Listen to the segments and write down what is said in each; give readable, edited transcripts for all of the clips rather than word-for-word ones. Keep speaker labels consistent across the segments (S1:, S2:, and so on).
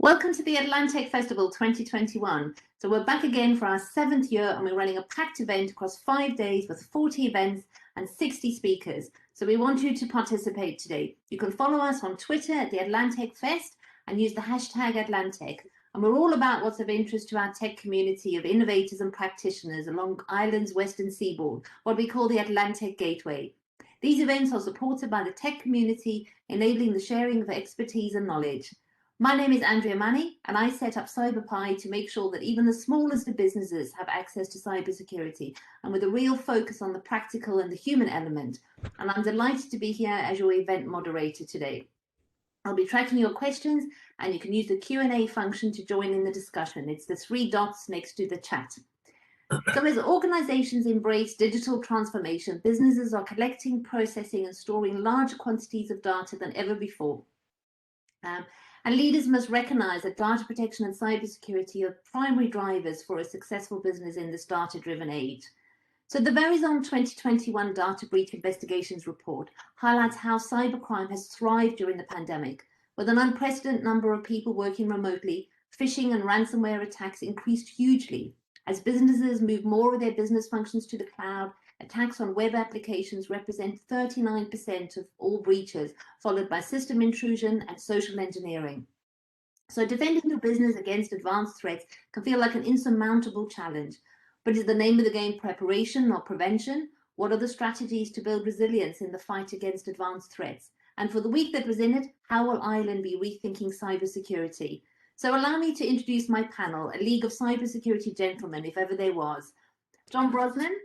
S1: Welcome to the AtlanTec Festival 2021. So we're back again for our 7th year and we're running a packed event across 5 days with 40 events and 60 speakers. So we want you to participate today. You can follow us on Twitter at the AtlanTec Fest and use the hashtag AtlanTec. And we're all about what's of interest to our tech community of innovators and practitioners along Ireland's western seaboard, what we call the AtlanTec Gateway. These events are supported by the tech community, enabling the sharing of expertise and knowledge. My name is Andrea and I set up CyberPie to make sure that even the smallest of businesses have access to cybersecurity, and with a real focus on the practical and the human element. And I'm delighted to be here as your event moderator today. I'll be tracking your questions and you can use the Q&A function to join in the discussion. It's the 3 dots next to the chat. So as organizations embrace digital transformation, businesses are collecting, processing and storing larger quantities of data than ever before. And leaders must recognize that data protection and cybersecurity are primary drivers for a successful business in this data-driven age. So the Verizon 2021 Data Breach Investigations Report highlights how cybercrime has thrived during the pandemic. With an unprecedented number of people working remotely, phishing and ransomware attacks increased hugely. As businesses move more of their business functions to the cloud, attacks on web applications represent 39% of all breaches, followed by system intrusion and social engineering. So defending your business against advanced threats can feel like an insurmountable challenge. But is the name of the game preparation or prevention? What are the strategies to build resilience in the fight against advanced threats? And for the week that was in it, how will Ireland be rethinking cybersecurity? So allow me to introduce my panel, a league of cybersecurity gentlemen, if ever there was. John Brosnan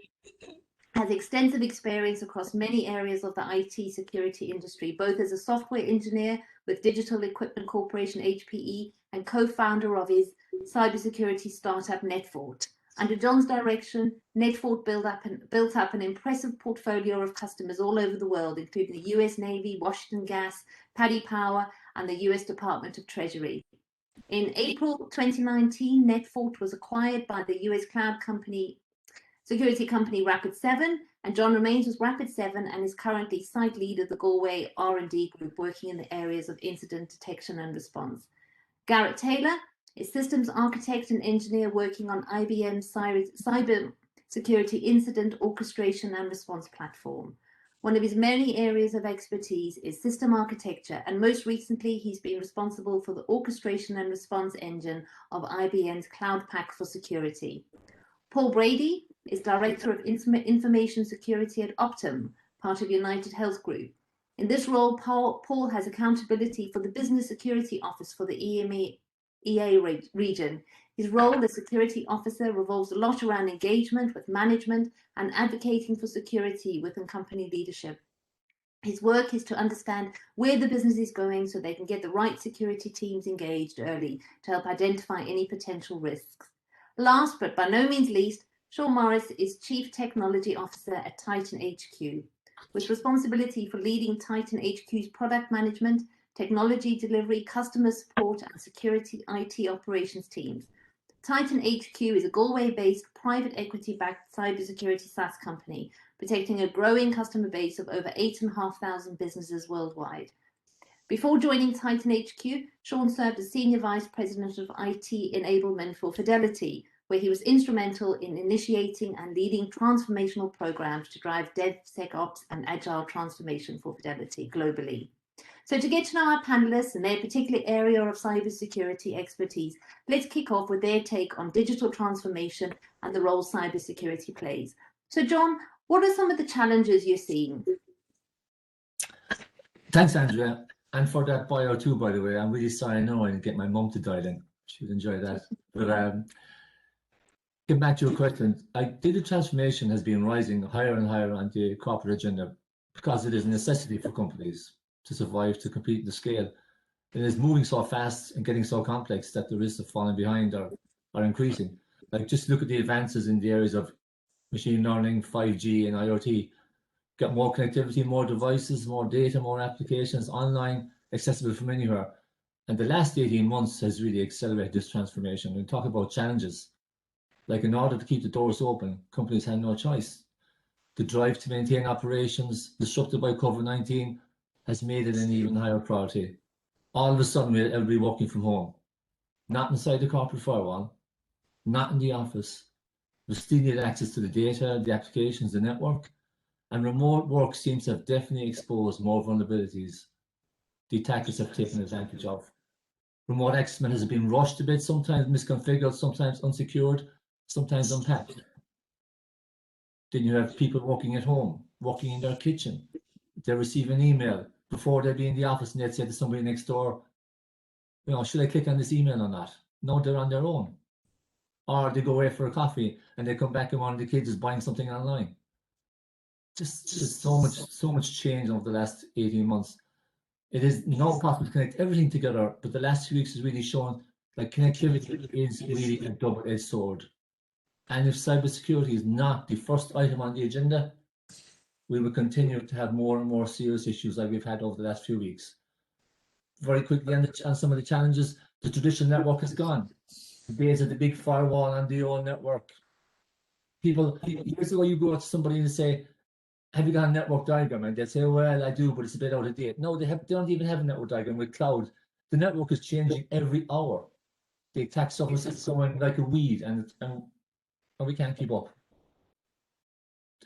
S1: has extensive experience across many areas of the IT security industry, both as a software engineer with Digital Equipment Corporation, HPE, and co-founder of his cybersecurity startup, Netfort. Under John's direction, Netfort built up an impressive portfolio of customers all over the world, including the US Navy, Washington Gas, Paddy Power, and the US Department of Treasury. In April 2019, Netfort was acquired by the US cloud security company Rapid7, and John remains with Rapid7 and is currently site lead of the Galway R&D group working in the areas of incident detection and response. Garrett Taylor is systems architect and engineer working on IBM's cyber security incident orchestration and response platform. One of his many areas of expertise is system architecture, and most recently he's been responsible for the orchestration and response engine of IBM's Cloud Pak for security. Paul Brady is Director of Information Security at Optum, part of United Health Group. In this role, Paul has accountability for the Business Security Office for the EMEA region. His role as security officer revolves a lot around engagement with management and advocating for security within company leadership. His work is to understand where the business is going so they can get the right security teams engaged early to help identify any potential risks. Last but by no means least, Sean Morris is Chief Technology Officer at TitanHQ, with responsibility for leading TitanHQ's product management, technology delivery, customer support, and security IT operations teams. TitanHQ is a Galway-based private equity-backed cybersecurity SaaS company, protecting a growing customer base of over 8,500 businesses worldwide. Before joining TitanHQ, Sean served as Senior Vice President of IT Enablement for Fidelity, where he was instrumental in initiating and leading transformational programs to drive DevSecOps and agile transformation for Fidelity globally. So to get to know our panelists and their particular area of cybersecurity expertise, let's kick off with their take on digital transformation and the role cybersecurity plays. So John, what are some of the challenges you're seeing?
S2: Thanks, Andrea. And for that bio too, by the way, I'm really sorry I know I didn't get my mum to dial in. She would enjoy that. But getting back to your question, digital transformation has been rising higher and higher on the corporate agenda because it is a necessity for companies to survive, to compete the scale. It is moving so fast and getting so complex that the risks of falling behind are increasing. Like just look at the advances in the areas of machine learning, 5G and IoT. Get more connectivity, more devices, more data, more applications online, accessible from anywhere. And the last 18 months has really accelerated this transformation. And talk about challenges. Like in order to keep the doors open, companies had no choice. The drive to maintain operations disrupted by COVID-19 has made it an even higher priority. All of a sudden, we're everybody working from home. not inside the corporate firewall, not in the office. We still need access to the data, the applications, the network, and remote work seems to have definitely exposed more vulnerabilities the attackers have taken advantage of. Remote access has been rushed a bit, sometimes misconfigured, sometimes unsecured, sometimes unpacked. Then you have people working at home, working in their kitchen. They receive an email before they'll be in the office, and they'd say to somebody next door, you know, should I click on this email or not? No, they're on their own. Or they go away for a coffee and they come back and one of the kids is buying something online. Just so much change over the last 18 months. It is not possible to connect everything together, but the last 2 weeks has really shown that connectivity is really a double-edged sword. And if cybersecurity is not the first item on the agenda, we will continue to have more and more serious issues like we've had over the last few weeks. Very quickly on some of the challenges, the traditional network is gone. The days of the big firewall and the old network. People, years ago, you go out to somebody and say, have you got a network diagram? And they'd say, well, I do, but it's a bit out of date. No, they don't even have a network diagram with cloud. The network is changing every hour. The attack surface is going like a weed, and we can't keep up.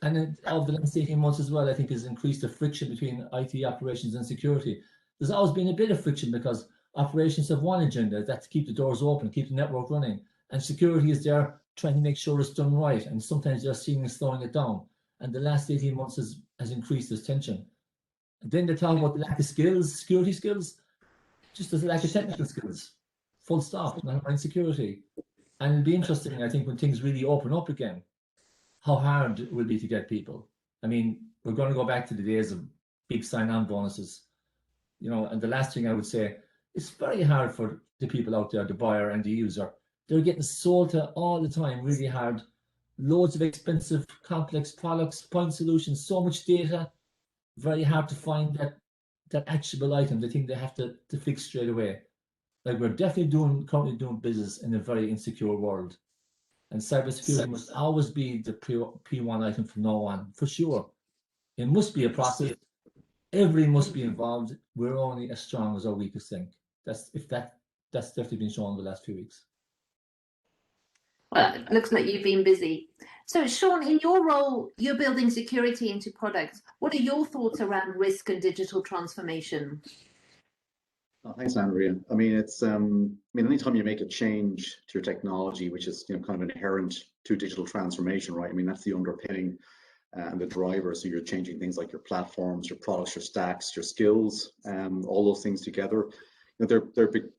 S2: And then over the last 18 months as well, I think has increased the friction between IT operations and security. There's always been a bit of friction because operations have one agenda, that's to keep the doors open, keep the network running. And security is there trying to make sure it's done right. And sometimes they're seeing and slowing it down. And the last 18 months has increased this tension. And then they're talking about the lack of skills, security skills, just the lack of technical skills. Full stop, not about security. And it'll be interesting, I think, when things really open up again, how hard it will be to get people. I mean, we're going to go back to the days of big sign-on bonuses. You know, and the last thing I would say, it's very hard for the people out there, the buyer and the user. They're getting sold to all the time, really hard. Loads of expensive, complex products, point solutions, so much data. Very hard to find that actionable item, the thing they have to fix straight away. Like we're definitely currently doing business in a very insecure world. And cybersecurity must always be the P1 item from now on, for sure. It must be a process. Everybody must be involved. We're only as strong as our weakest link. That's definitely been shown in the last few weeks.
S1: Well, it looks like you've been busy. So, Sean, in your role, you're building security into products. What are your thoughts around risk and digital transformation?
S3: Oh, thanks, Andrea. I mean, it's anytime you make a change to your technology, which is kind of inherent to digital transformation, right? I mean, that's the underpinning and the driver. So you're changing things like your platforms, your products, your stacks, your skills, all those things together. The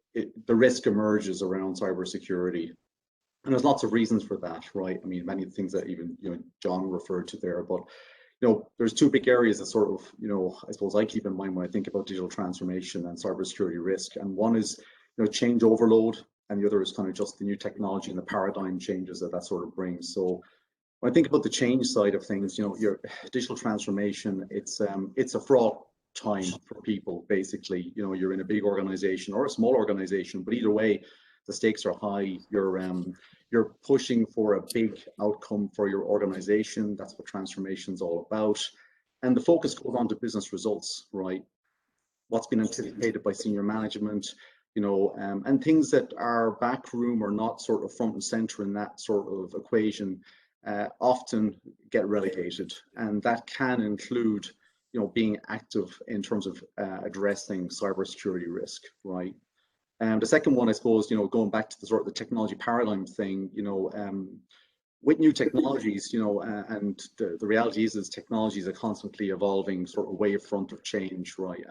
S3: risk emerges around cybersecurity. And there's lots of reasons for that, right? I mean, many of the things that even John referred to there, but there's two big areas that sort of I suppose I keep in mind when I think about digital transformation and cybersecurity risk. And one is change overload, and the other is kind of just the new technology and the paradigm changes that sort of brings. So when I think about the change side of things, your digital transformation, it's a fraught time for people. Basically, you're in a big organization or a small organization, but either way, the stakes are high. You're pushing for a big outcome for your organization. That's what transformation is all about. And the focus goes on to business results, right? What's been anticipated by senior management, and things that are backroom or not sort of front and center in that sort of equation often get relegated. And that can include, being active in terms of addressing cybersecurity risk, right? And the second one, I suppose, going back to the sort of the technology paradigm thing, with new technologies, and the reality is technologies are constantly evolving sort of wavefront of change, right?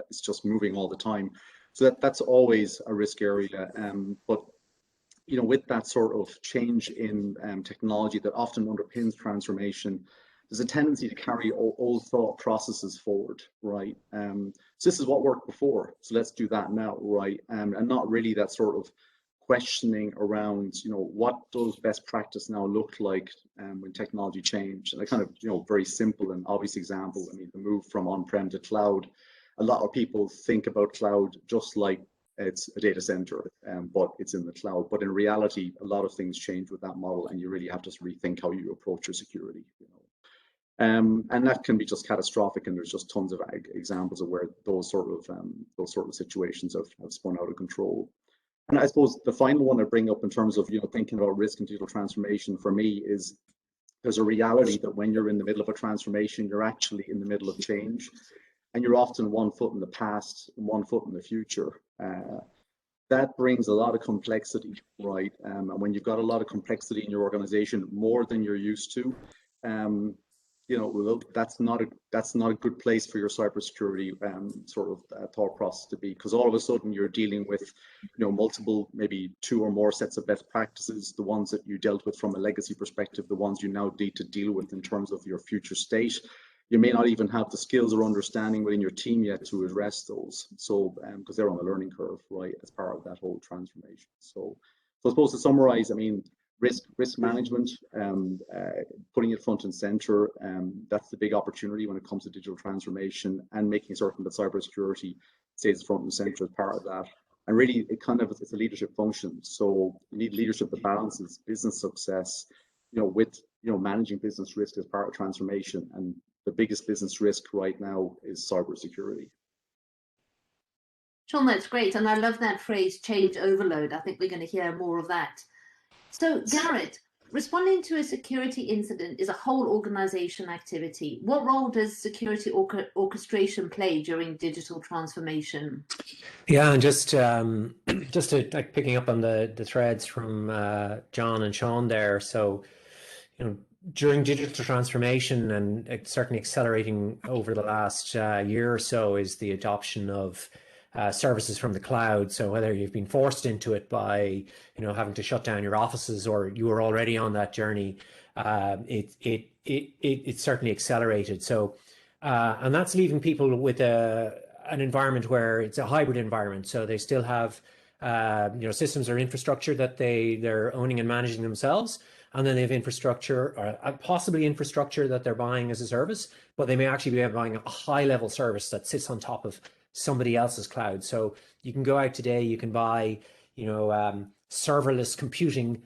S3: It's just moving all the time. So that's always a risk area. But, with that sort of change in technology that often underpins transformation, there's a tendency to carry old thought processes forward, right? So this is what worked before, so let's do that now, right? And not really that sort of questioning around, what does best practice now look like when technology changed? And a kind of, very simple and obvious example, I mean, the move from on-prem to cloud. A lot of people think about cloud just like it's a data center, but it's in the cloud. But in reality, a lot of things change with that model, and you really have to rethink how you approach your security. And that can be just catastrophic, and there's just tons of examples of where those sort of situations have spun out of control. And I suppose the final one I bring up in terms of, thinking about risk and digital transformation for me is there's a reality that when you're in the middle of a transformation, you're actually in the middle of change, and you're often 1 foot in the past and 1 foot in the future. That brings a lot of complexity, right? And when you've got a lot of complexity in your organization, more than you're used to, that's not a good place for your cybersecurity thought process to be, because all of a sudden you're dealing with multiple, maybe 2 or more sets of best practices, the ones that you dealt with from a legacy perspective, the ones you now need to deal with in terms of your future state. You may not even have the skills or understanding within your team yet to address those. So, because they're on a learning curve, right, as part of that whole transformation. So I suppose to summarize, I mean, risk management, putting it front and center, that's the big opportunity when it comes to digital transformation, and making certain that cybersecurity stays front and center as part of that. And really, it's a leadership function. So you need leadership that balances business success, with managing business risk as part of transformation. And the biggest business risk right now is cybersecurity.
S1: Sean, that's great. And I love that phrase, change overload. I think we're going to hear more of that. So, Garrett, responding to a security incident is a whole organization activity. What role does security orchestration play during digital transformation?
S4: Yeah, and just to like picking up on the threads from John and Sean there. So, during digital transformation, and certainly accelerating over the last year or so, is the adoption of services from the cloud. So whether you've been forced into it by having to shut down your offices, or you were already on that journey, it certainly accelerated. So and that's leaving people with an environment where it's a hybrid environment. So they still have systems or infrastructure that they're owning and managing themselves. And then they have infrastructure, or possibly infrastructure that they're buying as a service, but they may actually be buying a high-level service that sits on top of somebody else's cloud. So you can go out today, you can buy, serverless computing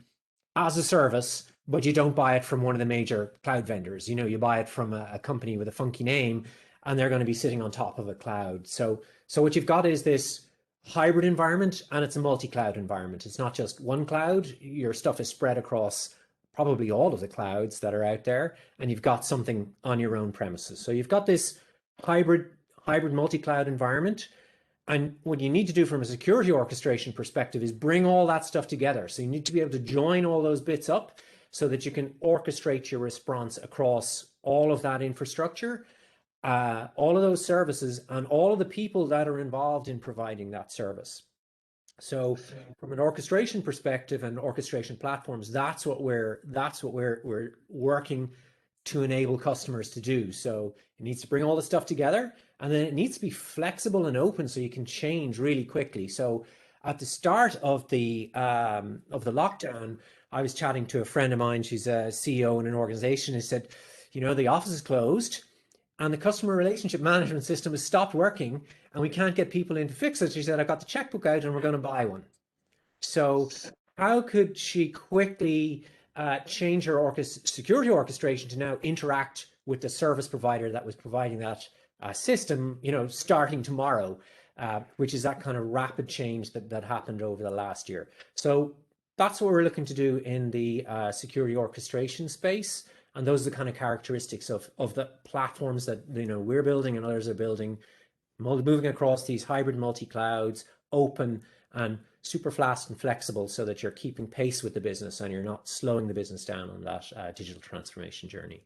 S4: as a service, but you don't buy it from one of the major cloud vendors. You buy it from a company with a funky name, and they're going to be sitting on top of a cloud. So what you've got is this hybrid environment, and it's a multi-cloud environment. It's not just one cloud. Your stuff is spread across probably all of the clouds that are out there, and you've got something on your own premises. So you've got this hybrid multi-cloud environment. And what you need to do from a security orchestration perspective is bring all that stuff together. So you need to be able to join all those bits up so that you can orchestrate your response across all of that infrastructure, all of those services, and all of the people that are involved in providing that service. So from an orchestration perspective and orchestration platforms, that's what we're working to enable customers to do. So it needs to bring all the stuff together, and then it needs to be flexible and open so you can change really quickly. So at the start of the lockdown, I was chatting to a friend of mine. She's a CEO in an organization who said, the office is closed and the customer relationship management system has stopped working and we can't get people in to fix it. She said, I got the checkbook out and we're going to buy one. So how could she quickly change her security orchestration to now interact with the service provider that was providing that system, starting tomorrow, which is that kind of rapid change that happened over the last year. So that's what we're looking to do in the security orchestration space. And those are the kind of characteristics of the platforms that we're building and others are building, moving across these hybrid multi-clouds, open and super fast and flexible, so that you're keeping pace with the business and you're not slowing the business down on that digital transformation journey.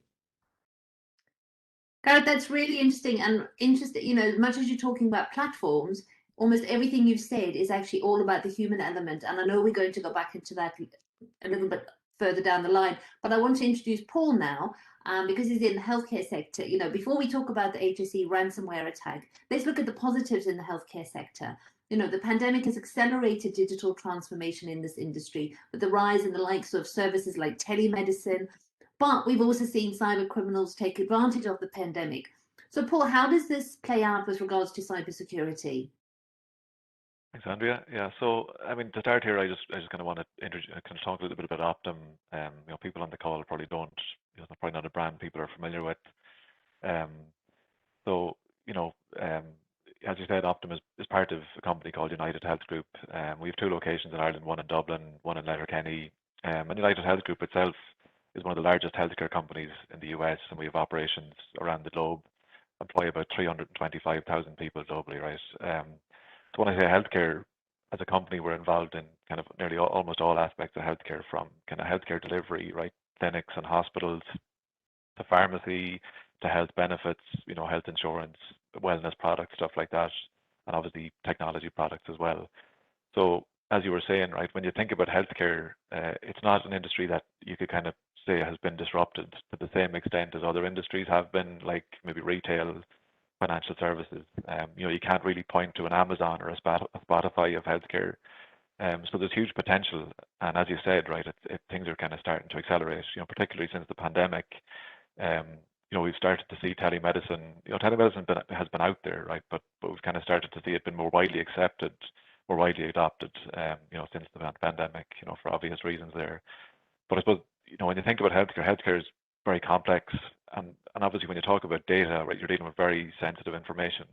S1: Garrett, that's really interesting. And as much as you're talking about platforms, almost everything you've said is actually all about the human element. And I know we're going to go back into that a little bit further down the line, but I want to introduce Paul now, because he's in the healthcare sector. Before we talk about the HSE ransomware attack, let's look at the positives in the healthcare sector. The pandemic has accelerated digital transformation in this industry with the rise in the likes of services like telemedicine, but we've also seen cyber criminals take advantage of the pandemic. So Paul, how does this play out with regards to cybersecurity?
S5: Thanks, Andrea. Yeah, so I mean, to start here, I just kind of want to talk a little bit about Optum. People on the call probably don't, probably not a brand people are familiar with. As you said, Optum is part of a company called United Health Group. We have 2 locations in Ireland, one in Dublin, one in Letterkenny. And United Health Group itself is one of the largest healthcare companies in the US, and we have operations around the globe, employ about 325,000 people globally, right? So when I say healthcare, as a company, we're involved in kind of nearly almost all aspects of healthcare, from kind of healthcare delivery, right, clinics and hospitals, to pharmacy, to health benefits, health insurance, wellness products, stuff like that, and obviously technology products as well. So as you were saying, right, when you think about healthcare, it's not an industry that you could kind of say has been disrupted to the same extent as other industries have been, like maybe retail, financial services. You can't really point to an Amazon or a Spotify of healthcare. So there's huge potential, and as you said, right, things are kind of starting to accelerate. Particularly since the pandemic. We've started to see telemedicine. Telemedicine has been out there, right, but we've kind of started to see it been more widely accepted, more widely adopted. Since the pandemic. For obvious reasons there. But I suppose when you think about healthcare is very complex, and obviously when you talk about data, right, you're dealing with very sensitive information.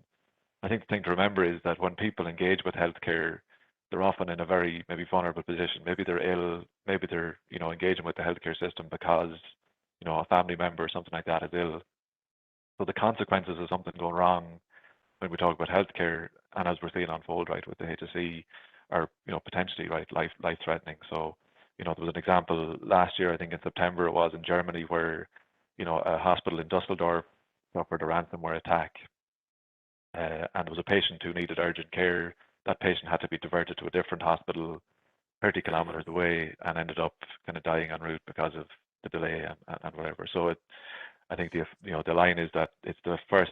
S5: I think the thing to remember is that when people engage with healthcare, they're often in a very maybe vulnerable position. Maybe they're ill. Maybe they're engaging with the healthcare system because a family member or something like that is ill. So the consequences of something going wrong when we talk about healthcare, and as we're seeing unfold, right, with the HSE, are potentially, right, life threatening. So there was an example last year, I think in September it was, in Germany, where a hospital in Dusseldorf suffered a ransomware attack, and there was a patient who needed urgent care. That patient had to be diverted to a different hospital 30 kilometers away, and ended up kind of dying en route because of the delay and whatever. So I think the line is that it's the first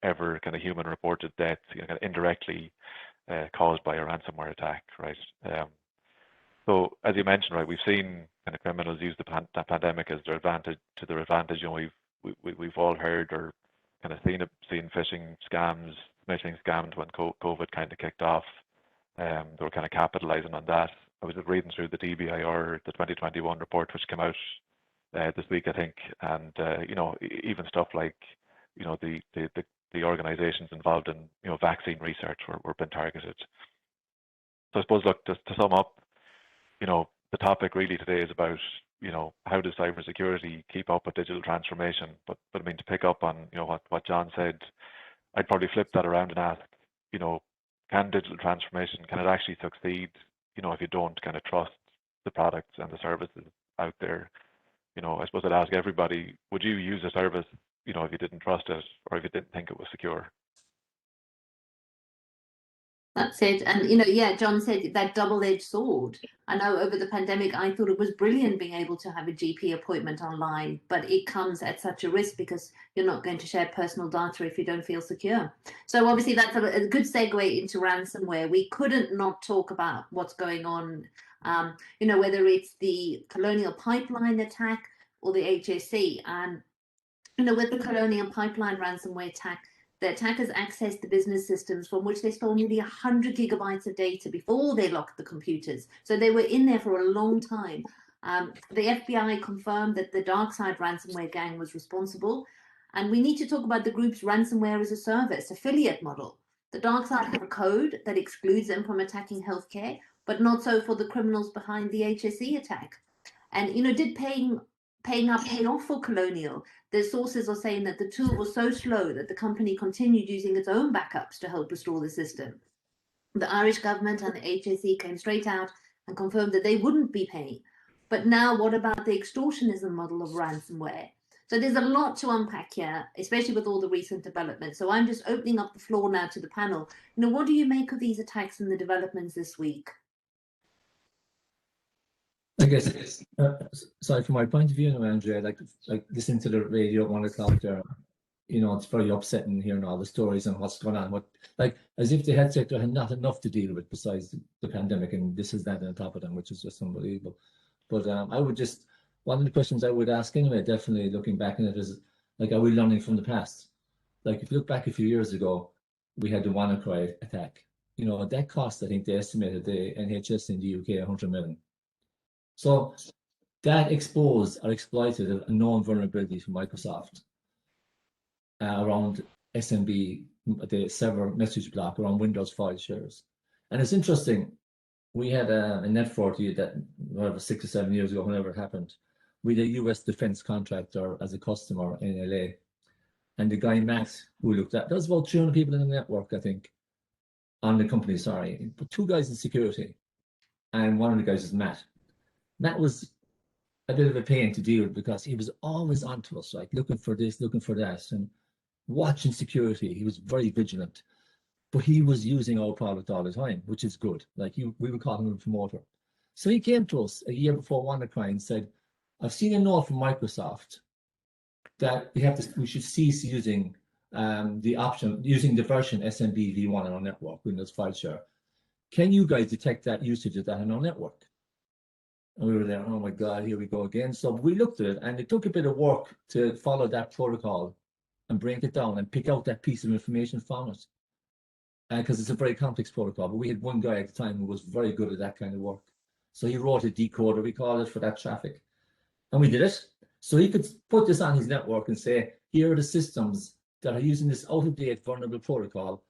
S5: ever kind of human reported death, kind of indirectly caused by a ransomware attack, right? So as you mentioned, right, we've seen kind of criminals use the pandemic as their advantage. We've all heard or kind of seen phishing scams, phishing scams when COVID kind of kicked off. They were kind of capitalizing on that. I was just reading through the DBIR, the 2021 report, which came out this week, I think, and even stuff like the organizations involved in vaccine research were being targeted. So I suppose, look, just to sum up, the topic really today is about how does cybersecurity keep up with digital transformation. But I mean, to pick up on what John said, I'd probably flip that around and ask, can digital transformation, can it actually succeed if you don't kind of trust the products and the services out there? I suppose I'd ask everybody, would you use a service, if you didn't trust it or if you didn't think it was secure?
S1: That's it. And, yeah, John said that double-edged sword. I know over the pandemic, I thought it was brilliant being able to have a GP appointment online, but it comes at such a risk because you're not going to share personal data if you don't feel secure. So obviously that's a good segue into ransomware. We couldn't not talk about what's going on, whether it's the Colonial Pipeline attack or the HSE. And, with the Colonial Pipeline ransomware attack, the attackers accessed the business systems from which they stole nearly 100 gigabytes of data before they locked the computers. So they were in there for a long time. The FBI confirmed that the DarkSide ransomware gang was responsible. And we need to talk about the group's ransomware as a service affiliate model. The DarkSide have a code that excludes them from attacking healthcare, but not so for the criminals behind the HSE attack. And, did paying up pay off for Colonial? The sources are saying that the tool was so slow that the company continued using its own backups to help restore the system. The Irish government and the HSE came straight out and confirmed that they wouldn't be paying. But now what about the extortionism model of ransomware? So there's a lot to unpack here, especially with all the recent developments. So I'm just opening up the floor now to the panel. What do you make of these attacks and the developments this week?
S2: I guess, sorry, from my point of view, Andrea, like listening to the radio at 1 o'clock there, it's very upsetting hearing all the stories and what's going on. As if the health sector had not enough to deal with besides the pandemic, and this is that on top of them, which is just unbelievable. But one of the questions I would ask anyway, definitely looking back on it, is are we learning from the past? If you look back a few years ago, we had the WannaCry attack. That cost, I think they estimated the NHS in the UK 100 million. So that exposed or exploited a known vulnerability from Microsoft around SMB the server message block around Windows file shares. And it's interesting, we had a Net40 that, whatever, 6 or 7 years ago, whenever it happened, we had a US defense contractor as a customer in LA. And the guy, Matt, who looked at, there was about 300 people in the network, I think, on the company, sorry, but 2 guys in security. And one of the guys is Matt. Matt was a bit of a pain to deal with because he was always onto us, like looking for this, looking for that, and watching security. He was very vigilant, but he was using our product all the time, which is good. Like we would call him a promoter. So he came to us a year before WannaCry and said, I've seen a note from Microsoft that we should cease using using the version SMB v1 on our network, Windows file share. Can you guys detect that usage of that on our network? And we were there, oh my God, here we go again. So we looked at it, and it took a bit of work to follow that protocol and break it down and pick out that piece of information from it. Because it's a very complex protocol, but we had one guy at the time who was very good at that kind of work. So he wrote a decoder, we call it, for that traffic. And we did it. So he could put this on his network and say, here are the systems that are using this out-of-date vulnerable protocol,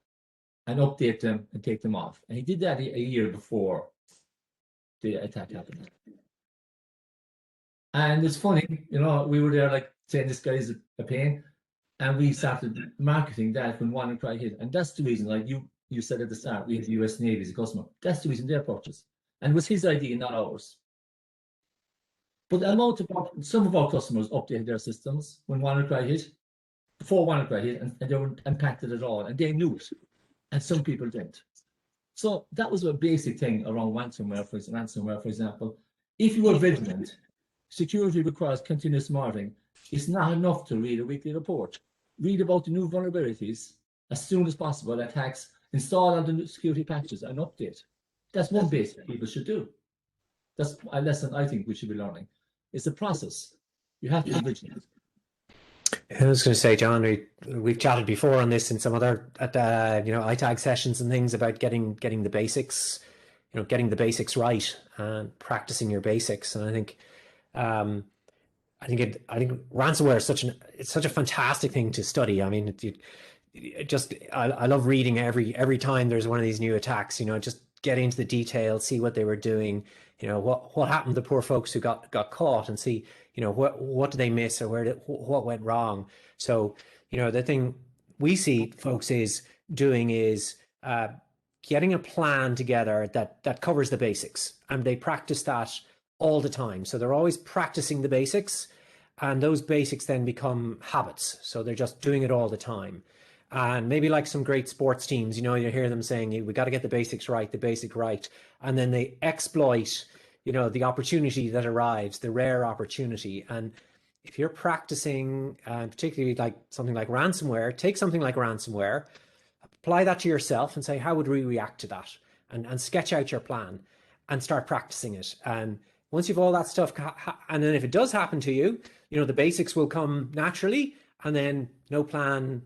S2: and update them and take them off. And he did that a year before the attack happened. And it's funny, you know, we were there like saying this guy is a pain, and we started marketing that when WannaCry hit. And that's the reason, like you said at the start, we had the US Navy as a customer. That's the reason they purchased. And it was his idea, not ours. But some of our customers updated their systems when WannaCry hit, before WannaCry hit, and they weren't impacted at all, and they knew it. And some people didn't. So that was a basic thing around ransomware, for example. If you are vigilant, security requires continuous monitoring. It's not enough to read a weekly report. Read about the new vulnerabilities as soon as possible, attacks, install on the new security patches, and update. That's one basic people should do. That's a lesson I think we should be learning. It's a process. You have to be vigilant.
S4: I was going to say, John, we've chatted before on this in some other ITAG sessions and things about getting the basics, getting the basics right and practicing your basics. And I think ransomware is such a fantastic thing to study. I mean, I love reading every time there's one of these new attacks. Just get into the details, see what they were doing. What happened to the poor folks who got caught, and see what did they miss, or what went wrong. So the thing we see folks is doing is getting a plan together that covers the basics, and they practice that all the time. So they're always practicing the basics, and those basics then become habits. So they're just doing it all the time. And maybe like some great sports teams, you hear them saying, we got to get the basics right, and then they exploit the opportunity that arrives, the rare opportunity. And if you're practicing, particularly like something like ransomware, take something like ransomware, apply that to yourself and say, how would we react to that? And sketch out your plan and start practicing it. And once you've all that stuff, and then if it does happen to you, the basics will come naturally, and then no plan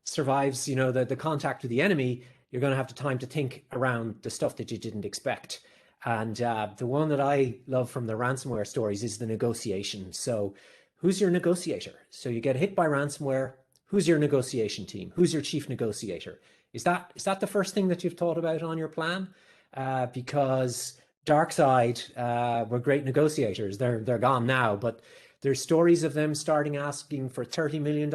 S4: survives, the contact with the enemy. You're going to have the time to think around the stuff that you didn't expect. And the one that I love from the ransomware stories is the negotiation. So who's your negotiator? So you get hit by ransomware. Who's your negotiation team? Who's your chief negotiator? Is that the first thing that you've thought about on your plan? Because DarkSide were great negotiators. They're gone now, but there's stories of them starting asking for $30 million,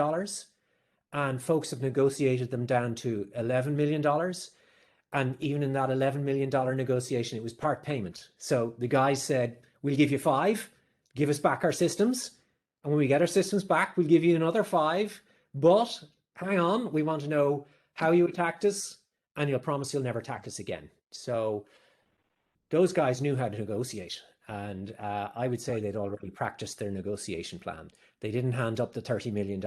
S4: and folks have negotiated them down to $11 million. And even in that $11 million negotiation, it was part payment. So the guys said, we'll give you 5, give us back our systems. And when we get our systems back, we'll give you another 5. But hang on, we want to know how you attacked us, and you'll promise you'll never attack us again. So those guys knew how to negotiate. And I would say they'd already practiced their negotiation plan. They didn't hand up the $30 million.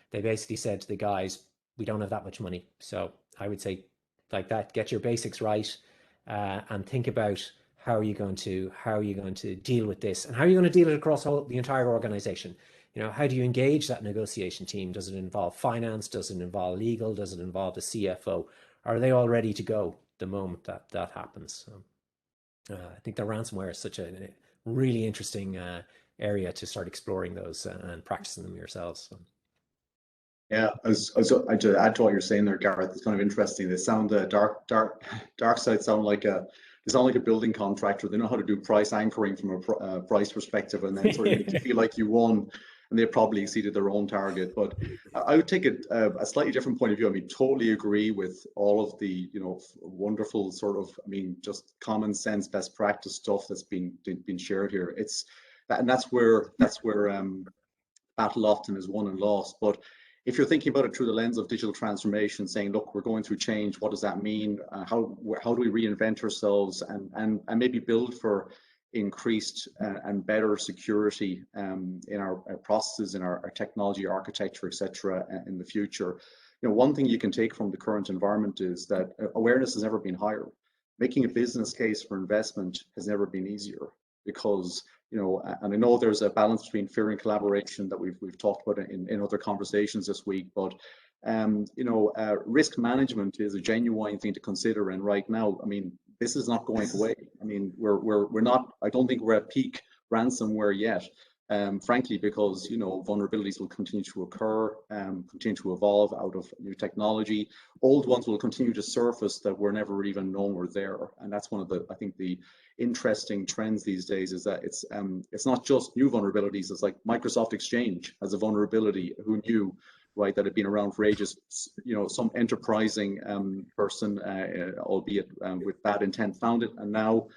S4: They basically said to the guys, we don't have that much money. So I would say, like that, get your basics right, and think about how are you going to deal with this, and how are you going to deal it across the entire organization. How do you engage that negotiation team? Does it involve finance? Does it involve legal? Does it involve the CFO? Are they all ready to go the moment that happens? So, I think the ransomware is such a really interesting area to start exploring those and practicing them yourselves. So.
S3: Yeah, I to add to what you're saying there, Gareth, it's kind of interesting. They sound dark side sound like a building contractor. They know how to do price anchoring from a price perspective, and then sort of make you feel like you won, and they probably exceeded their own target. But I would take a slightly different point of view. I mean, totally agree with all of the wonderful sort of, I mean, just common sense, best practice stuff that's been shared here. It's that, and that's where battle often is won and lost. But if you're thinking about it through the lens of digital transformation, saying, look, we're going through change, what does that mean? How do we reinvent ourselves and maybe build for increased and better security in our processes, in our technology architecture, etc. in the future? One thing you can take from the current environment is that awareness has never been higher. Making a business case for investment has never been easier, because and I know there's a balance between fear and collaboration that we've talked about in other conversations this week, but risk management is a genuine thing to consider. And right now, I mean, this is not going away. I mean, we're not. I don't think we're at peak ransomware yet. Frankly, because vulnerabilities will continue to occur, continue to evolve out of new technology. Old ones will continue to surface that were never even known were there, and that's one of the, I think, the interesting trends these days, is that it's not just new vulnerabilities. It's like Microsoft Exchange as a vulnerability. Who knew, right, that had been around for ages? Some enterprising person, albeit with bad intent, found it, and now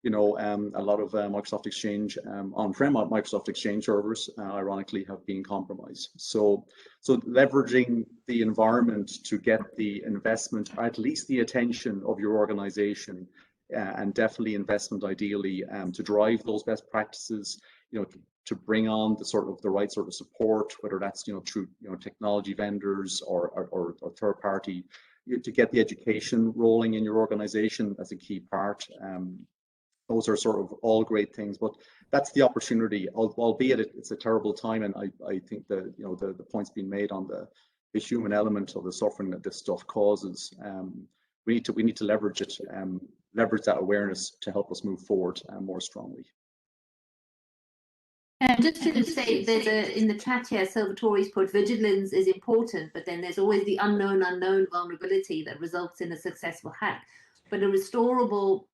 S3: a lot of Microsoft Exchange, on-prem Microsoft Exchange servers, ironically, have been compromised. So leveraging the environment to get the investment, or at least the attention of your organization, and definitely investment ideally to drive those best practices, to bring on the right sort of support, whether that's through technology vendors or third party, to get the education rolling in your organization as a key part. Those are sort of all great things, but that's the opportunity, albeit it's a terrible time. And I think that the point's been made on the human element of the suffering that this stuff causes. We need to leverage it, leverage that awareness to help us move forward more strongly.
S1: And just to say, there's in the chat here, Salvatore's put, vigilance is important, but then there's always the unknown vulnerability that results in a successful hack. But a restorable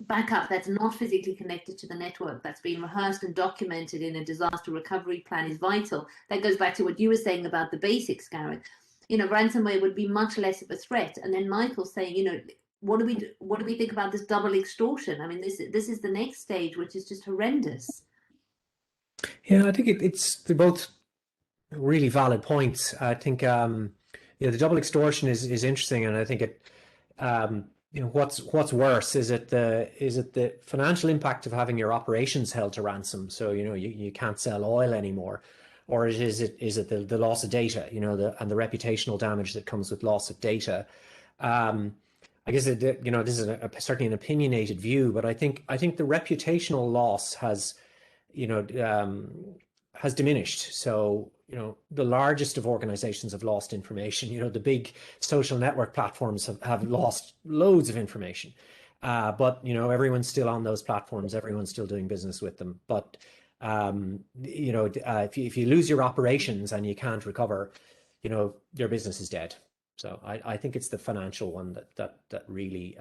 S1: backup that's not physically connected to the network, that's been rehearsed and documented in a disaster recovery plan, is vital. That goes back to what you were saying about the basics, Garrett. Ransomware would be much less of a threat. And then Michael's saying, what do we think about this double extortion? I mean, this is the next stage, which is just horrendous.
S4: Yeah, I think they're both really valid points. I think the double extortion is interesting, and I think it what's worse, is it the financial impact of having your operations held to ransom, so you can't sell oil anymore, or is it the loss of data, and the reputational damage that comes with loss of data? I guess this is certainly an opinionated view, but I think the reputational loss has diminished. So the largest of organizations have lost information. The big social network platforms have lost loads of information, but everyone's still on those platforms, everyone's still doing business with them. But if you lose your operations and you can't recover, your business is dead. So I think it's the financial one that really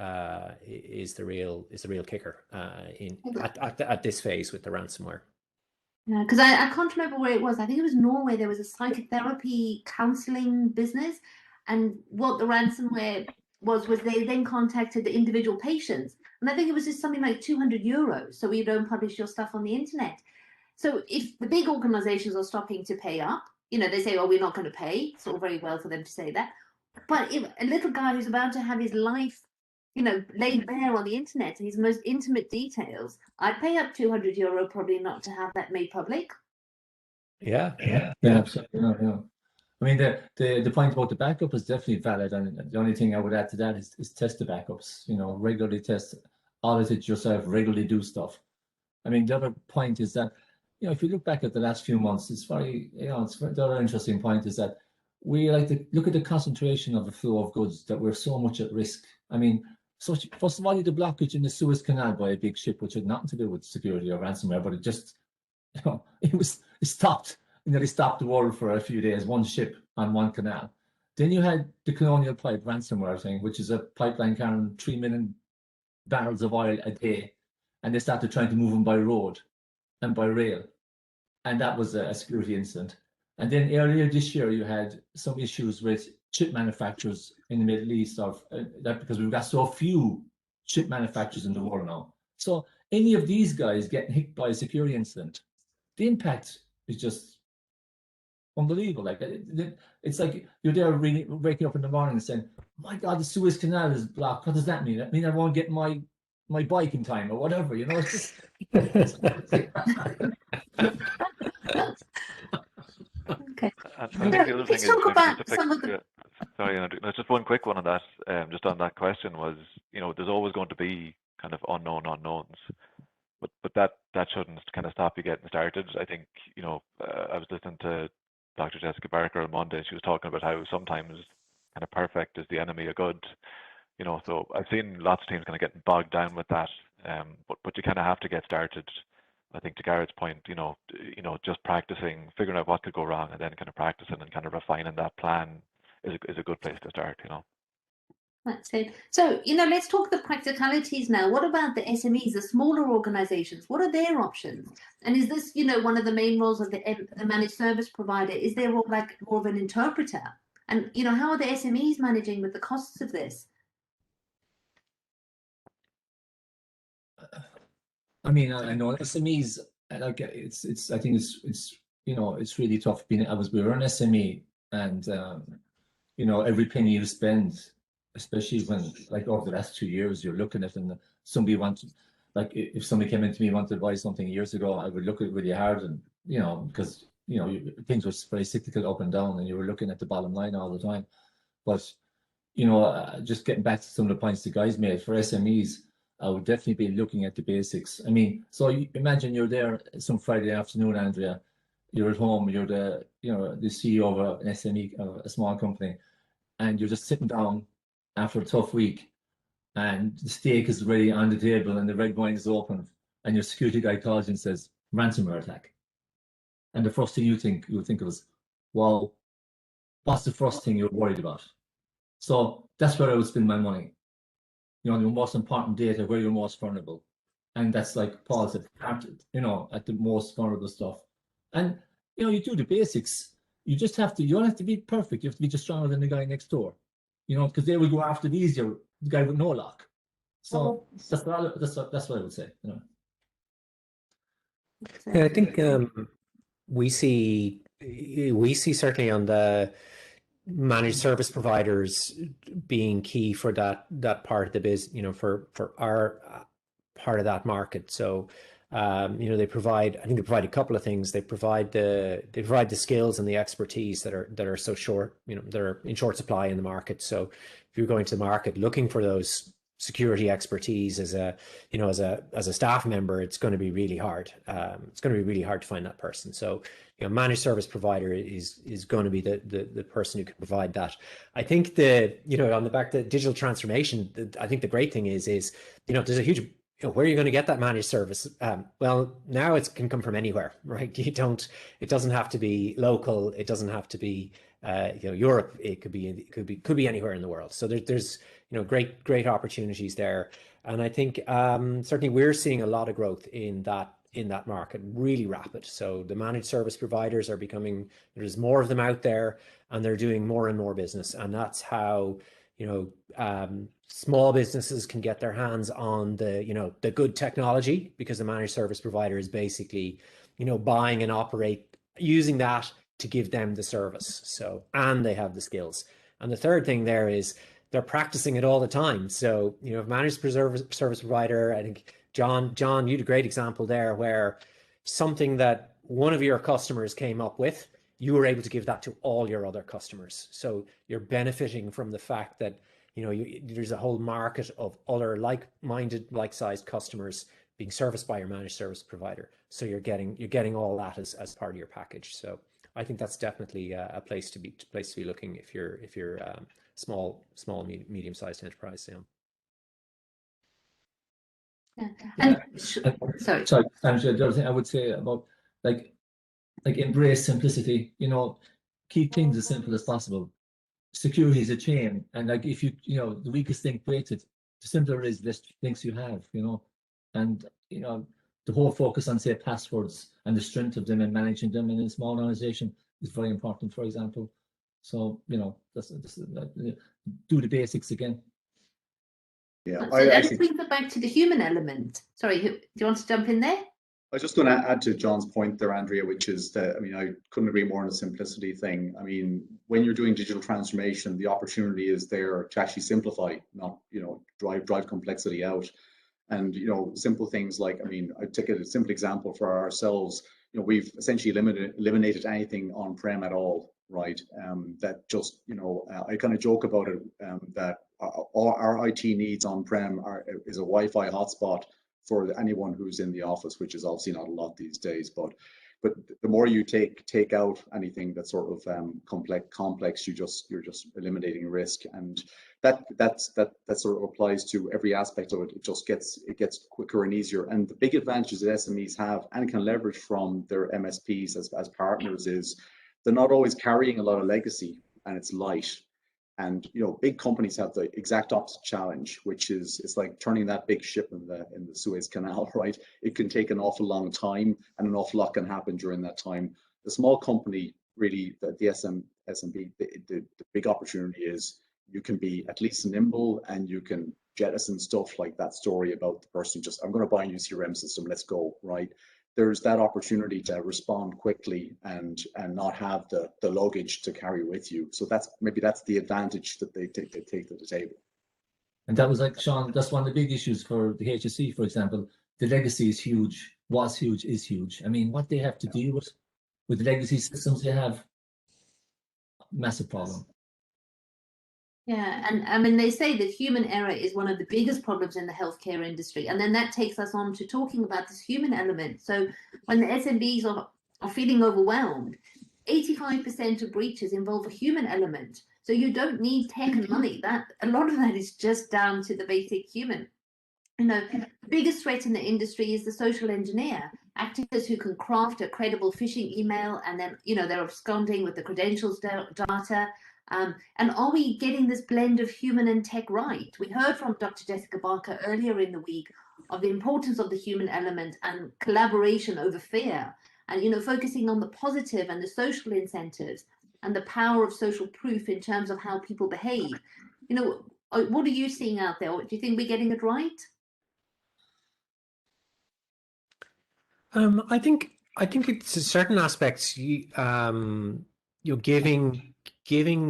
S4: is the real kicker at this phase with the ransomware.
S1: Yeah, because I can't remember where it was. I think it was Norway. There was a psychotherapy counseling business, and what the ransomware was they then contacted the individual patients, and I think it was just something like €200, so we don't publish your stuff on the internet. So if the big organizations are stopping to pay up, they say, "Oh, we're not going to pay." It's all very well for them to say that, but if a little guy who's about to have his life laid bare on the internet, his most intimate details, I'd pay up €200 probably not to have that made public.
S2: Yeah, absolutely. Yeah. I mean, the point about the backup is definitely valid, and the only thing I would add to that is test the backups. Regularly test, audit it yourself, regularly do stuff. I mean, the other point is that if you look back at the last few months, it's very the other interesting point is that we like to look at the concentration of the flow of goods, that we're so much at risk. I mean, so first of all, the blockage in the Suez Canal by a big ship, which had nothing to do with security or ransomware, but it just, it stopped. they stopped the world for a few days, one ship on one canal. Then you had the Colonial Pipe ransomware thing, which is a pipeline carrying 3 million barrels of oil a day, and they started trying to move them by road and by rail, and that was a security incident. And then earlier this year, you had some issues with chip manufacturers in the Middle East of that, because we've got so few chip manufacturers in the world now. So any of these guys getting hit by a security incident, the impact is just unbelievable. Like it's like you're there really waking up in the morning and saying, "My God, the Suez Canal is blocked. What does that mean? That mean I won't get my bike in time or whatever." You know, it's just.
S1: Okay.
S5: And I think the other thing
S1: Let's
S5: is
S1: talk
S5: maybe
S1: about
S5: just to
S1: some of the.
S5: sorry, Andrew, no, just one quick one on that. Just on that question was, there's always going to be kind of unknown unknowns, but that shouldn't kind of stop you getting started. I think I was listening to Dr. Jessica Barker on Monday, and she was talking about how sometimes kind of perfect is the enemy of good. So I've seen lots of teams kind of getting bogged down with that, but you kind of have to get started. I think to Garrett's point, just practicing, figuring out what could go wrong, and then kind of practicing and kind of refining that plan is a good place to start.
S1: That's it. So, let's talk the practicalities now. What about the SMEs, the smaller organizations? What are their options? And is this, one of the main roles of the managed service provider? Is their role like more of an interpreter? And, how are the SMEs managing with the costs of this?
S2: I mean, I know SMEs, like it's I think it's really tough we were an SME, and every penny you spend, especially when, like, over the last 2 years, you're looking at, and somebody wants, like, if somebody came into me and wanted to buy something years ago, I would look at it really hard, and because things were very cyclical up and down, and you were looking at the bottom line all the time. But just getting back to some of the points the guys made, for SMEs, I would definitely be looking at the basics. I mean, so imagine you're there some Friday afternoon, Andrea, you're at home, you're the CEO of an SME, a small company, and you're just sitting down after a tough week, and the steak is ready on the table and the red wine is open, and your security guy calls you and says, "Ransomware attack." And the first thing you would think of is, well, what's the first thing you're worried about? So that's where I would spend my money. The most important data, where you're most vulnerable. And that's, like Paul said, at the most vulnerable stuff. And you do the basics. You just have to, you don't have to be perfect. You have to be just stronger than the guy next door. Because they will go after the easier, the guy with no lock. So that's what I would say.
S4: Yeah, I think we see certainly on the managed service providers being key for that part of the business, for our part of that market. So they provide a couple of things. They provide the skills and the expertise that are so short, that are in short supply in the market. So if you're going to the market looking for those security expertise as a staff member, it's going to be really hard. It's going to be really hard to find that person. So managed service provider is going to be the person who can provide that. I think on the back to digital transformation, I think the great thing is there's a huge, where are you going to get that managed service? Well, now it can come from anywhere, right? It doesn't have to be local. It doesn't have to be Europe. It could be anywhere in the world. So there's great opportunities there. And I think certainly we're seeing a lot of growth in that market, really rapid. So the managed service providers are there's more of them out there, and they're doing more and more business. And that's how small businesses can get their hands on the good technology, because the managed service provider is basically buying and operate using that to give them the service. So, and they have the skills. And the third thing there is they're practicing it all the time. So managed service provider, I think John, you had a great example there where something that one of your customers came up with, you were able to give that to all your other customers. So you're benefiting from the fact that there's a whole market of other like-minded, like-sized customers being serviced by your managed service provider. So you're getting all that as part of your package. So I think that's definitely a place to be looking if you're small, medium-sized enterprise.
S1: Yeah. And sorry.
S2: Angela, the other thing I would say about, like, like embrace simplicity, you know, keep things as simple as possible. Security is a chain, and like if you know, the weakest thing created, the simpler it is, less links you have, you know, and you know, the whole focus on say passwords and the strength of them and managing them in a small organization is very important, for example. So you know, do the basics again.
S3: Yeah,
S1: So that brings it back to the human element. Sorry, do you want to jump in there?
S3: I was just going to add to John's point there, Andrea, which is that, I mean, I couldn't agree more on the simplicity thing. I mean, when you're doing digital transformation, the opportunity is there to actually simplify, not, you know, drive complexity out. And, you know, simple things like, I mean, I take a simple example for ourselves. You know, we've essentially eliminated anything on-prem at all, right? That just, you know, I kind of joke about it, that all our IT needs on-prem is a Wi-Fi hotspot for anyone who's in the office, which is obviously not a lot these days. But the more you take out anything that's sort of complex, you're just eliminating risk, and that sort of applies to every aspect of it. It gets quicker and easier. And the big advantages that SMEs have and can leverage from their MSPs as partners is they're not always carrying a lot of legacy, and it's light. And you know, big companies have the exact opposite challenge, which is it's like turning that big ship in the Suez Canal, right? It can take an awful long time, and an awful lot can happen during that time. The small company, really, the SMB, the big opportunity is you can be at least nimble, and you can jettison stuff like that story about the person just, I'm going to buy a new CRM system, let's go, right? There's that opportunity to respond quickly and not have the luggage to carry with you. So maybe that's the advantage that they take to the table.
S2: And that was like, Sean, that's one of the big issues for the HSE, for example. The legacy is huge, was huge, is huge. I mean, what they have to deal with the legacy systems they have, massive problem.
S1: Yeah, and I mean, they say that human error is one of the biggest problems in the healthcare industry. And then that takes us on to talking about this human element. So when the SMBs are feeling overwhelmed, 85% of breaches involve a human element. So you don't need tech and money. A lot of that is just down to the basic human. You know, the biggest threat in the industry is the social engineer, actors who can craft a credible phishing email, and then, you know, they're absconding with the credentials data. And are we getting this blend of human and tech right? We heard from Dr. Jessica Barker earlier in the week of the importance of the human element and collaboration over fear, and, you know, focusing on the positive and the social incentives and the power of social proof in terms of how people behave. You know, what are you seeing out there? Do you think we're getting it right?
S4: I think it's certain aspects. You're giving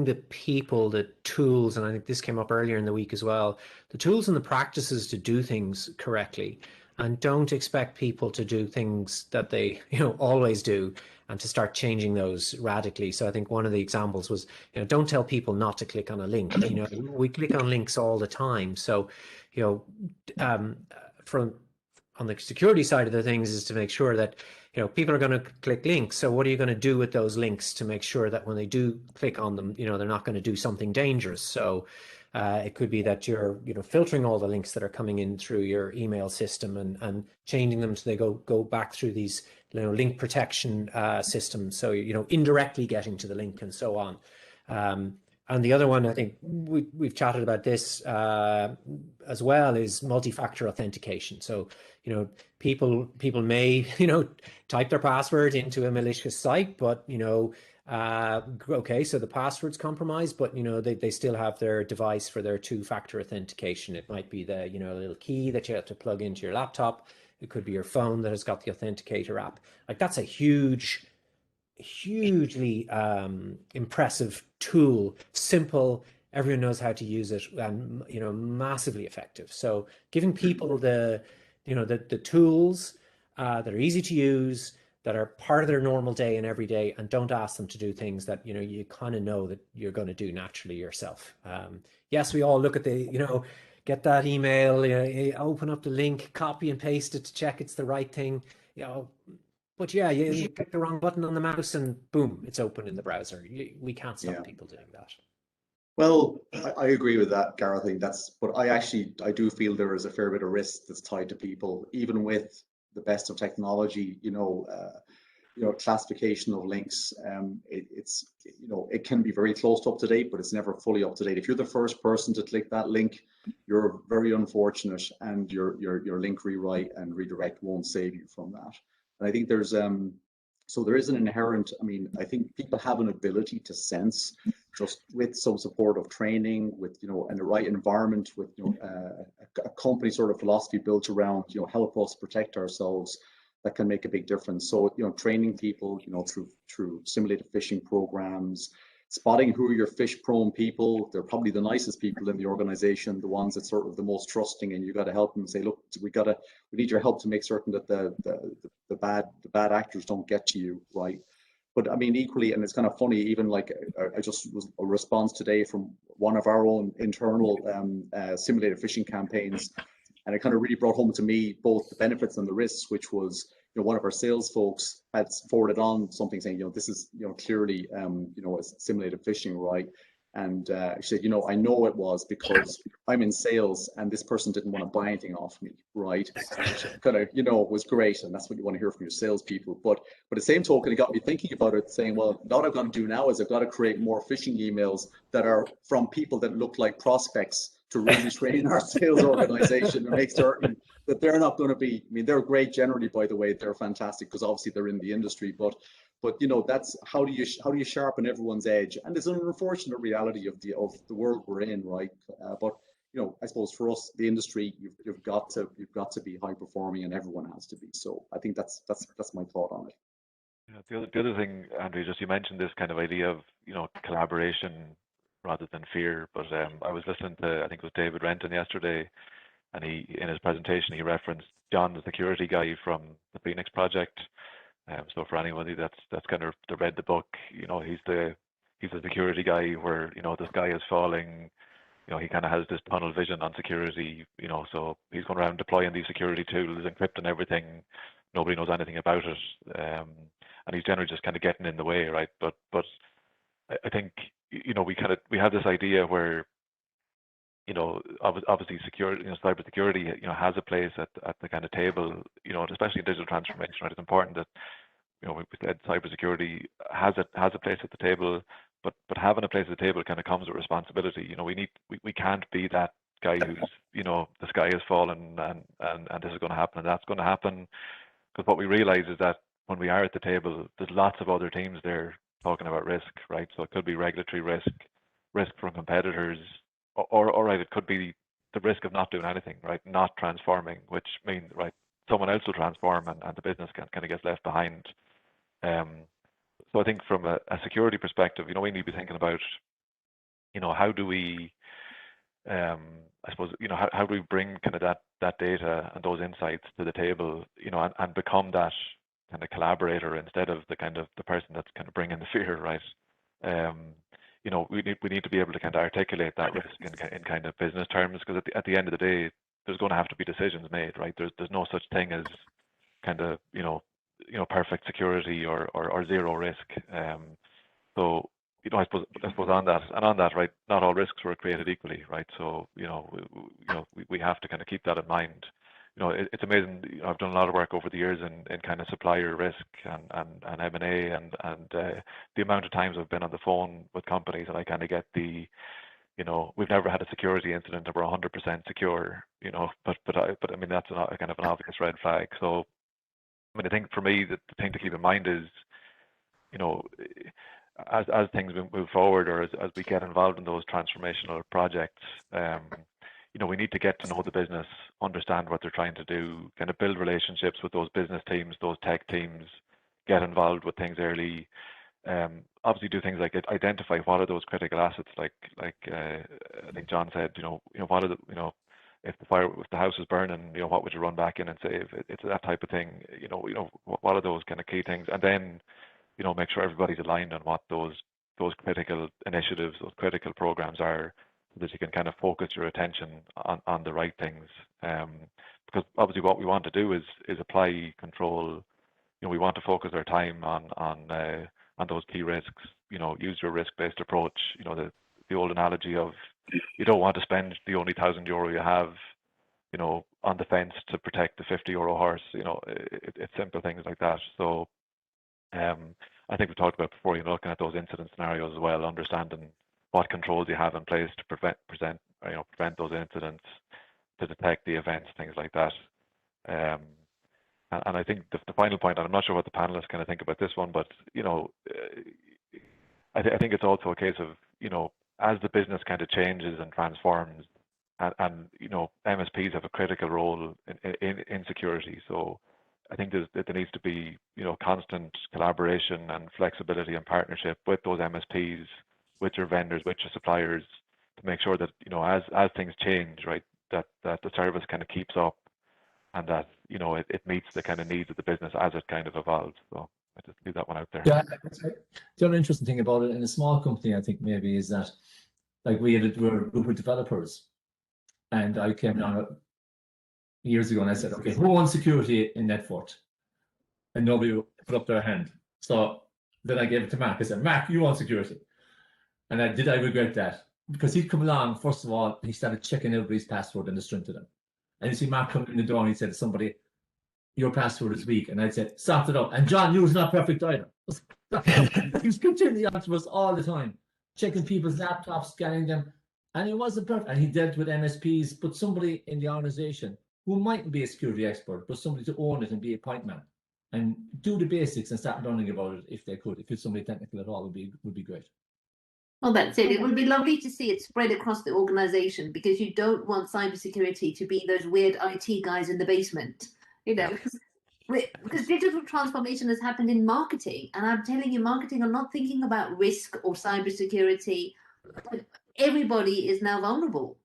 S4: the people the tools, and I think this came up earlier in the week as well, the tools and the practices to do things correctly, and don't expect people to do things that they, you know, always do, and to start changing those radically. So I think one of the examples was, you know, don't tell people not to click on a link. You know, we click on links all the time. So, you know, on the security side of the things is to make sure that, you know, people are going to click links. So what are you going to do with those links to make sure that when they do click on them, you know, they're not going to do something dangerous? So it could be that you're, you know, filtering all the links that are coming in through your email system and changing them so they go back through these, you know, link protection systems. So, you know, indirectly getting to the link and so on. And the other one, I think we've chatted about this as well, is multi-factor authentication. So, you know, people may, you know, type their password into a malicious site, but, you know, okay, so the password's compromised, but, you know, they still have their device for their two-factor authentication. It might be the, you know, a little key that you have to plug into your laptop. It could be your phone that has got the Authenticator app. Like, that's a hugely impressive tool, simple, everyone knows how to use it, and, you know, massively effective. So giving people the, you know, the tools that are easy to use, that are part of their normal day and every day, and don't ask them to do things that, you know, you kind of know that you're going to do naturally yourself. Yes, we all look at the, you know, get that email, you know, open up the link, copy and paste it to check it's the right thing, you know. But yeah, you click the wrong button on the mouse and boom, it's open in the browser. We can't stop people doing that.
S3: Well, I agree with that, Garrett. I think but I do feel there is a fair bit of risk that's tied to people, even with the best of technology. You know, classification of links. It's it can be very close to up to date, but it's never fully up to date. If you're the first person to click that link, you're very unfortunate, and your link rewrite and redirect won't save you from that. And I think there's so there is an inherent, I think people have an ability to sense, just with some support of training, with and the right environment, with a company sort of philosophy built around help us protect ourselves, that can make a big difference. So training people through simulated phishing programs, spotting who are your phish prone people. They're probably the nicest people in the organization, the ones that sort of the most trusting, and you got to help them, say, look, we need your help to make certain that the bad actors don't get to you, right? But equally, and it's kind of funny, even like I just was a response today from one of our own internal simulated phishing campaigns, and it kind of really brought home to me both the benefits and the risks, which was one of our sales folks had forwarded on something saying, this is clearly a simulated phishing, right? And she said, I know it was because I'm in sales and this person didn't want to buy anything off me, right? Which kind of was great, and that's what you want to hear from your salespeople. But the same token, it got me thinking about it, saying, well, what I've got to do now is I've got to create more phishing emails that are from people that look like prospects, to really train our sales organization and make certain that they're not going to be, they're great generally, by the way, they're fantastic because obviously they're in the industry, but that's how do you sharpen everyone's edge? And it's an unfortunate reality of the world we're in, right? But I suppose for us, the industry, you've got to be high performing, and everyone has to be. So I think that's my thought on it.
S5: Yeah, the other thing, Andrea, just you mentioned this kind of idea of collaboration rather than fear. But I was listening to, I think it was David Renton yesterday, and in his presentation, he referenced John, the security guy from the Phoenix Project. So for anybody that's kind of read the book, he's the security guy where the sky is falling. He kind of has this tunnel vision on security. So he's going around deploying these security tools, encrypting everything. Nobody knows anything about it, and he's generally just kind of getting in the way, right? But I think we have this idea where obviously security, cybersecurity, has a place at the kind of table, especially in digital transformation, right? It's important that we said cybersecurity has a place at the table, but having a place at the table kind of comes with responsibility. We can't be that guy who's the sky is falling and this is going to happen and that's going to happen, because what we realize is that when we are at the table, there's lots of other teams there talking about risk, right? So it could be regulatory risk from competitors, or right, it could be the risk of not doing anything, right? Not transforming, which means, right, someone else will transform and the business kind of gets left behind. So I think from a security perspective, we need to be thinking about, how do we, I suppose, how do we bring kind of that data and those insights to the table, and become that kind of collaborator instead of the person that's kind of bringing the fear, right? We need to be able to kind of articulate that risk in kind of business terms, because at the end of the day, there's going to have to be decisions made, right? There's no such thing as kind of perfect security or zero risk. So I suppose on that, right? Not all risks were created equally, right? So we have to kind of keep that in mind. It's amazing. I've done a lot of work over the years in kind of supplier risk and M&A, and the amount of times I've been on the phone with companies and I kind of get we've never had a security incident that we're 100% secure, but that's a kind of an obvious red flag. So I think for me, the thing to keep in mind is, as things move forward, or as we get involved in those transformational projects, we need to get to know the business, understand what they're trying to do, kind of build relationships with those business teams, those tech teams, get involved with things early. Obviously, do things like identify what are those critical assets, like I think John said, what are the, if the house is burning, what would you run back in and save? It's that type of thing. What are those kind of key things, and then make sure everybody's aligned on what those critical initiatives, those critical programs are, so that you can kind of focus your attention on the right things. Because obviously what we want to do is apply control. We want to focus our time on those key risks. Use your risk-based approach. The old analogy of, you don't want to spend the only €1,000 you have, on the fence to protect the €50 horse. It's simple things like that. So I think we talked about before, looking at those incident scenarios as well, understanding what controls you have in place to prevent those incidents, to detect the events, things like that. And I think the final point, and I'm not sure what the panelists kind of think about this one, but I think it's also a case of as the business kind of changes and transforms, and MSPs have a critical role in security. So I think there needs to be constant collaboration and flexibility and partnership with those MSPs, with your vendors, with your suppliers, to make sure that as things change, right, that the service kind of keeps up, and that it meets the kind of needs of the business as it kind of evolves. So I just leave that one out there.
S2: Yeah, the other interesting thing about it in a small company, I think maybe, is that like we're a group of developers, and I came down years ago and I said, okay, who wants security in Netfort? And nobody put up their hand. So then I gave it to Mark. I said, Mark, you want security? And I regret that, because he'd come along, first of all, he started checking everybody's password and the string to them. And you see Mark come in the door and he said to somebody, your password is weak. And I said, sort it out. And John, yours is not perfect either. He was continually on to us all the time, checking people's laptops, scanning them. And it wasn't perfect. And he dealt with MSPs, but somebody in the organization who mightn't be a security expert, but somebody to own it and be a point man and do the basics and start learning about it if they could. If it's somebody technical at all, would be great.
S1: Well, that's it. It would be lovely to see it spread across the organization, because you don't want cybersecurity to be those weird IT guys in the basement, because digital transformation has happened in marketing. And I'm telling you, marketing are not thinking about risk or cybersecurity. Everybody is now vulnerable.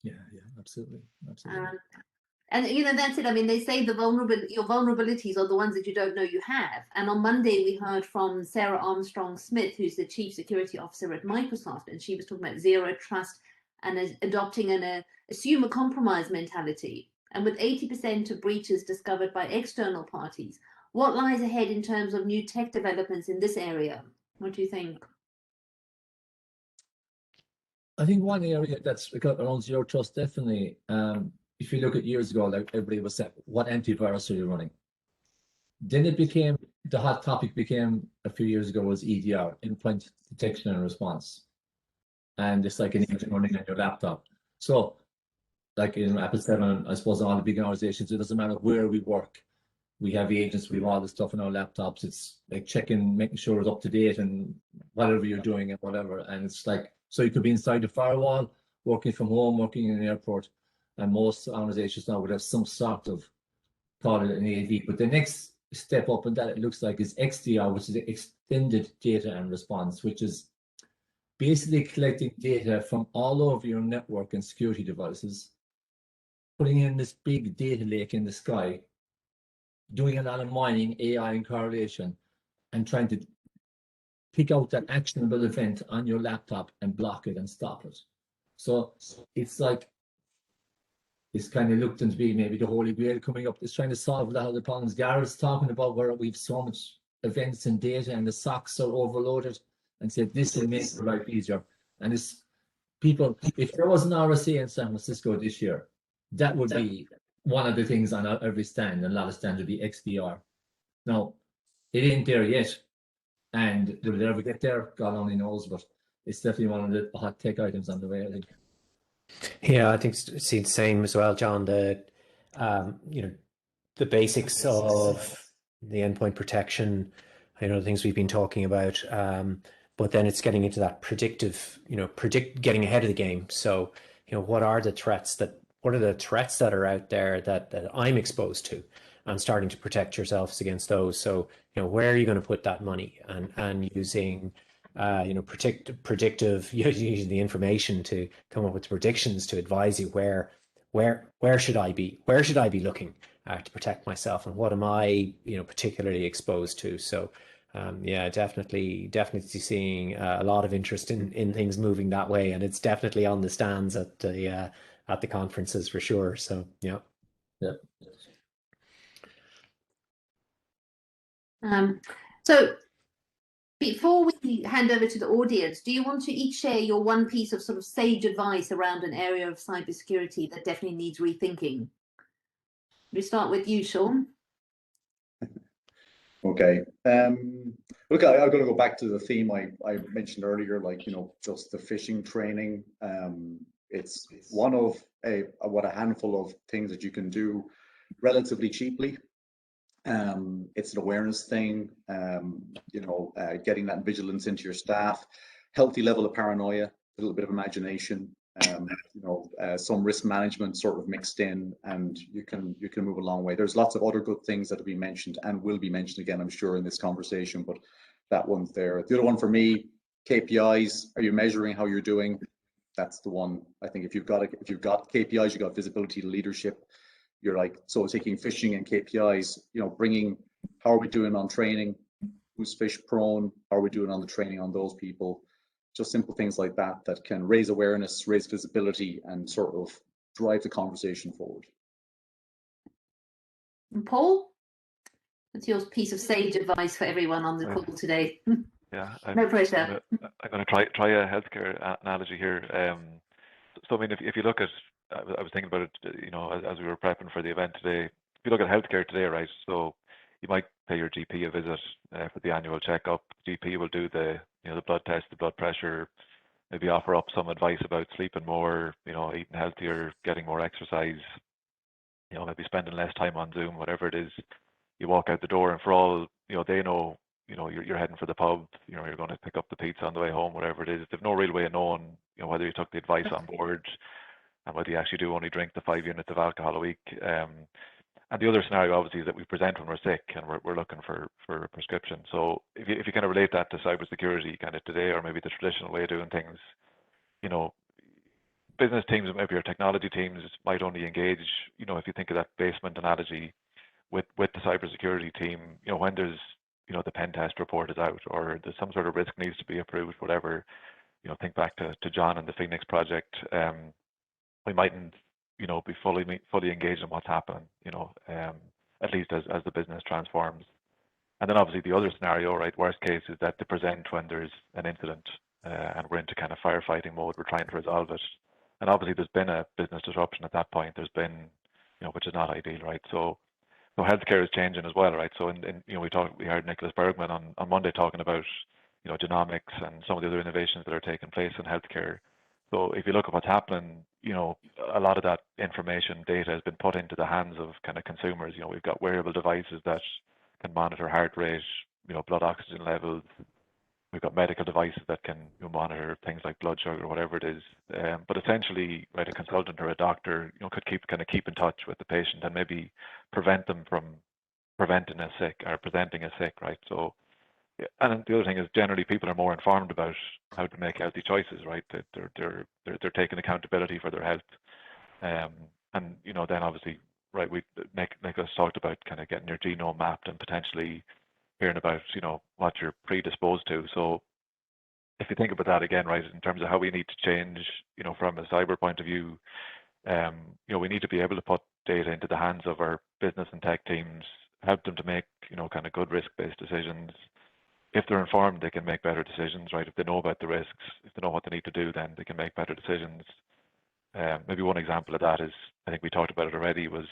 S2: Yeah, absolutely.
S1: And that's it. I mean, they say your vulnerabilities are the ones that you don't know you have. And on Monday, we heard from Sarah Armstrong-Smith, who's the Chief Security Officer at Microsoft, and she was talking about zero trust and adopting an assume a compromise mentality. And with 80% of breaches discovered by external parties, what lies ahead in terms of new tech developments in this area? What do you think?
S2: I think one area that's around zero trust, definitely. If you look at years ago, like everybody was saying, what antivirus are you running? Then the hot topic became a few years ago was EDR, endpoint detection and response. And it's like an agent running on your laptop. So like in Apple 7, I suppose all the big organizations, it doesn't matter where we work. We have agents, we have all the stuff in our laptops. It's like checking, making sure it's up to date and whatever you're doing and whatever. And it's like, so you could be inside the firewall, working from home, working in an airport. And most organizations now would have some sort of, call it an AV. But the next step up in that, it looks like, is XDR, which is extended data and response, which is basically collecting data from all over your network and security devices, putting in this big data lake in the sky, doing a lot of mining, AI and correlation, and trying to pick out that actionable event on your laptop and block it and stop it. So it's like, it's kind of looked into be maybe the Holy Grail coming up. It's trying to solve a lot of the problems Garrett's talking about, where we've so much events and data and the SOCs are overloaded, and said this will make the life easier. And it's people, if there was an RSA in San Francisco this year, that would be one of the things on every stand, and a lot of stands would be XDR. Now, it ain't there yet, and will it ever get there? God only knows, but it's definitely one of the hot tech items on the way, I think.
S4: Yeah, I think it's the same as well, John. The basics of the endpoint protection, the things we've been talking about, but then it's getting into that predictive, getting ahead of the game. So, what are the threats that are out there that I'm exposed to, and starting to protect yourselves against those. So, where are you going to put that money, and using predictive, using the information to come up with predictions to advise you where should I be looking to protect myself, and what am I particularly exposed to. So yeah, definitely seeing a lot of interest in things moving that way, and it's definitely on the stands at the conferences for sure. So yeah.
S1: So before we hand over to the audience, do you want to each share your one piece of sort of sage advice around an area of cybersecurity that definitely needs rethinking? We start with you, Sean.
S3: Okay. Look, I'm going to go back to the theme I mentioned earlier, like, just the phishing training. It's one of a handful of things that you can do relatively cheaply. It's an awareness thing, getting that vigilance into your staff, healthy level of paranoia, a little bit of imagination, some risk management sort of mixed in, and you can move a long way. There's lots of other good things that have been mentioned and will be mentioned again, I'm sure, in this conversation, but that one's there. The other one for me, KPIs. Are you measuring how you're doing? That's the one. I think if you've got KPIs, you've got visibility to leadership. You're like, so taking phishing and KPIs, bringing, how are we doing on training? Who's phish prone? How are we doing on the training on those people? Just simple things like that that can raise awareness, raise visibility, and sort of drive the conversation forward.
S1: And Paul, what's your piece of sage advice for everyone on the call today?
S5: Yeah,
S1: No pressure.
S5: I'm going to try a healthcare analogy here. So I mean, if you look at, I was thinking about it, as we were prepping for the event today. If you look at healthcare today, right? So you might pay your GP a visit for the annual checkup. GP will do the blood test, the blood pressure, maybe offer up some advice about sleeping more, eating healthier, getting more exercise, maybe spending less time on Zoom, whatever it is. You walk out the door, and for all they know, you're heading for the pub. You're going to pick up the pizza on the way home, whatever it is. They've no real way of knowing, whether you took the advice on board and whether you actually do only drink the 5 units of alcohol a week. And the other scenario, obviously, is that we present when we're sick and we're looking for a prescription. So if you kind of relate that to cybersecurity kind of today, or maybe the traditional way of doing things, business teams, maybe your technology teams might only engage, if you think of that basement analogy, with the cybersecurity team, when there's, the pen test report is out, or there's some sort of risk needs to be approved, whatever, think back to John and the Phoenix project. We mightn't, be fully engaged in what's happening, at least as the business transforms. And then obviously the other scenario, right, worst case, is that they present when there's an incident and we're into kind of firefighting mode, we're trying to resolve it. And obviously there's been a business disruption at that point. There's been, which is not ideal, right? So healthcare is changing as well, right? So we heard Nicholas Bergman on Monday talking about, genomics and some of the other innovations that are taking place in healthcare. So if you look at what's happening, a lot of that information data has been put into the hands of kind of consumers. We've got wearable devices that can monitor heart rate, blood oxygen levels. We've got medical devices that can monitor things like blood sugar or whatever it is. But essentially, right, a consultant or a doctor, could keep in touch with the patient and maybe prevent them from presenting as sick, right? So, and the other thing is, generally people are more informed about how to make healthy choices, right? They're taking accountability for their health, and then obviously, right, Nicholas talked about kind of getting your genome mapped and potentially hearing about what you're predisposed to. So if you think about that again, right, in terms of how we need to change, from a cyber point of view, we need to be able to put data into the hands of our business and tech teams, help them to make kind of good risk-based decisions. If they're informed, they can make better decisions, right? If they know about the risks, if they know what they need to do, then they can make better decisions. Maybe one example of that is, I think we talked about it already, was,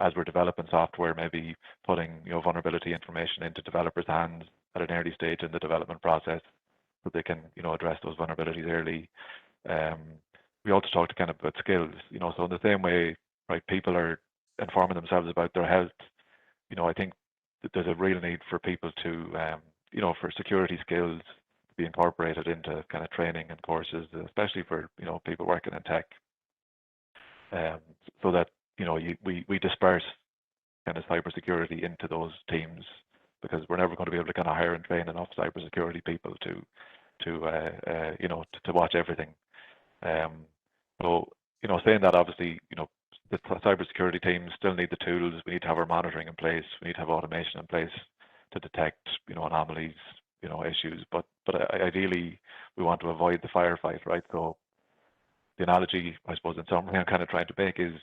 S5: as we're developing software, maybe putting, vulnerability information into developers' hands at an early stage in the development process so they can, address those vulnerabilities early. We also talked kind of about skills, so in the same way, right, people are informing themselves about their health. I think that there's a real need for people to, for security skills to be incorporated into kind of training and courses, especially for, people working in tech, so that, we disperse kind of cybersecurity into those teams, because we're never going to be able to kind of hire and train enough cybersecurity people to watch everything. So, saying that, obviously, the cybersecurity teams still need the tools. We need to have our monitoring in place. We need to have automation in place to detect, anomalies, issues. But ideally, we want to avoid the firefight, right? So the analogy, I suppose, in summary, I'm kind of trying to make is,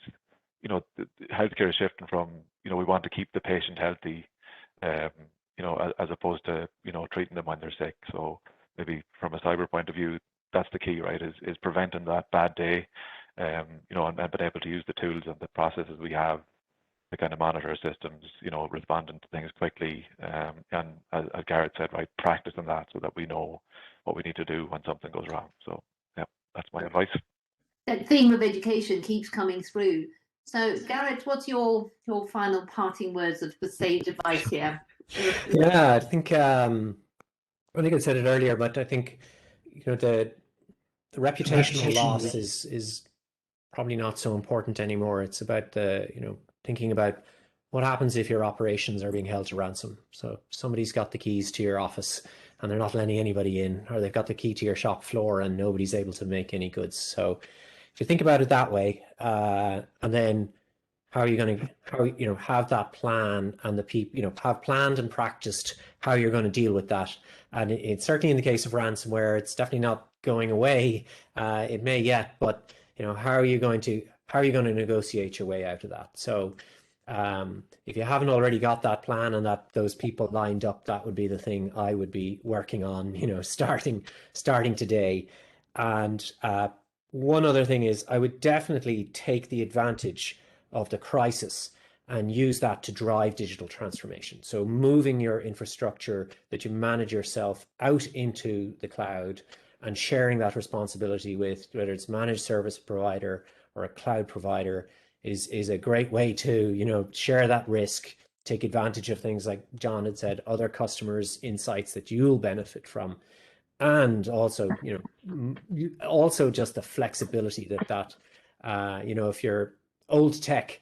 S5: the healthcare is shifting from, we want to keep the patient healthy, as opposed to, treating them when they're sick. So maybe from a cyber point of view, that's the key, right? Is preventing that bad day, and being able to use the tools and the processes we have to kind of monitor our systems, responding to things quickly, and as Garrett said, right, practicing that so that we know what we need to do when something goes wrong. So yeah, that's my advice.
S1: That theme of education keeps coming through. So Garrett, what's your final parting words of the sage advice here?
S4: Yeah, I think I said it earlier, but I think the reputational loss is probably not so important anymore. It's about thinking about what happens if your operations are being held to ransom. So somebody's got the keys to your office and they're not letting anybody in, or they've got the key to your shop floor and nobody's able to make any goods. So if you think about it that way, and then how are you going to have that plan, and the people have planned and practiced how you're going to deal with that. And it's certainly in the case of ransomware, it's definitely not going away. It may yet, but how are you going to negotiate your way out of that? So if you haven't already got that plan and those people lined up, that would be the thing I would be working on, starting today. And one other thing is, I would definitely take the advantage of the crisis and use that to drive digital transformation. So moving your infrastructure that you manage yourself out into the cloud and sharing that responsibility with, whether it's managed service provider or a cloud provider, is a great way to share that risk, take advantage of things like John had said, other customers' insights that you'll benefit from, and also also just the flexibility that if you're old tech,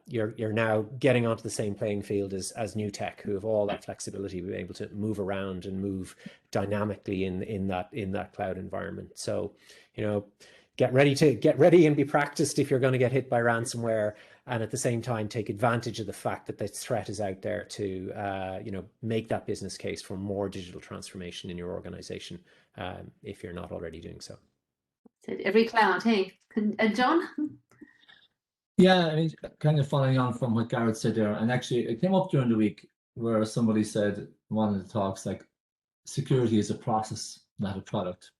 S4: you're now getting onto the same playing field as new tech, who have all that flexibility, be able to move around and move dynamically in that cloud environment. So get ready and be practiced if you're going to get hit by ransomware, and at the same time take advantage of the fact that this threat is out there to make that business case for more digital transformation in your organization, if you're not already doing so.
S1: Every cloud, hey. And John?
S2: Yeah, I mean, kind of following on from what Garrett said there, and actually it came up during the week where somebody said in one of the talks, like, security is a process, not a product.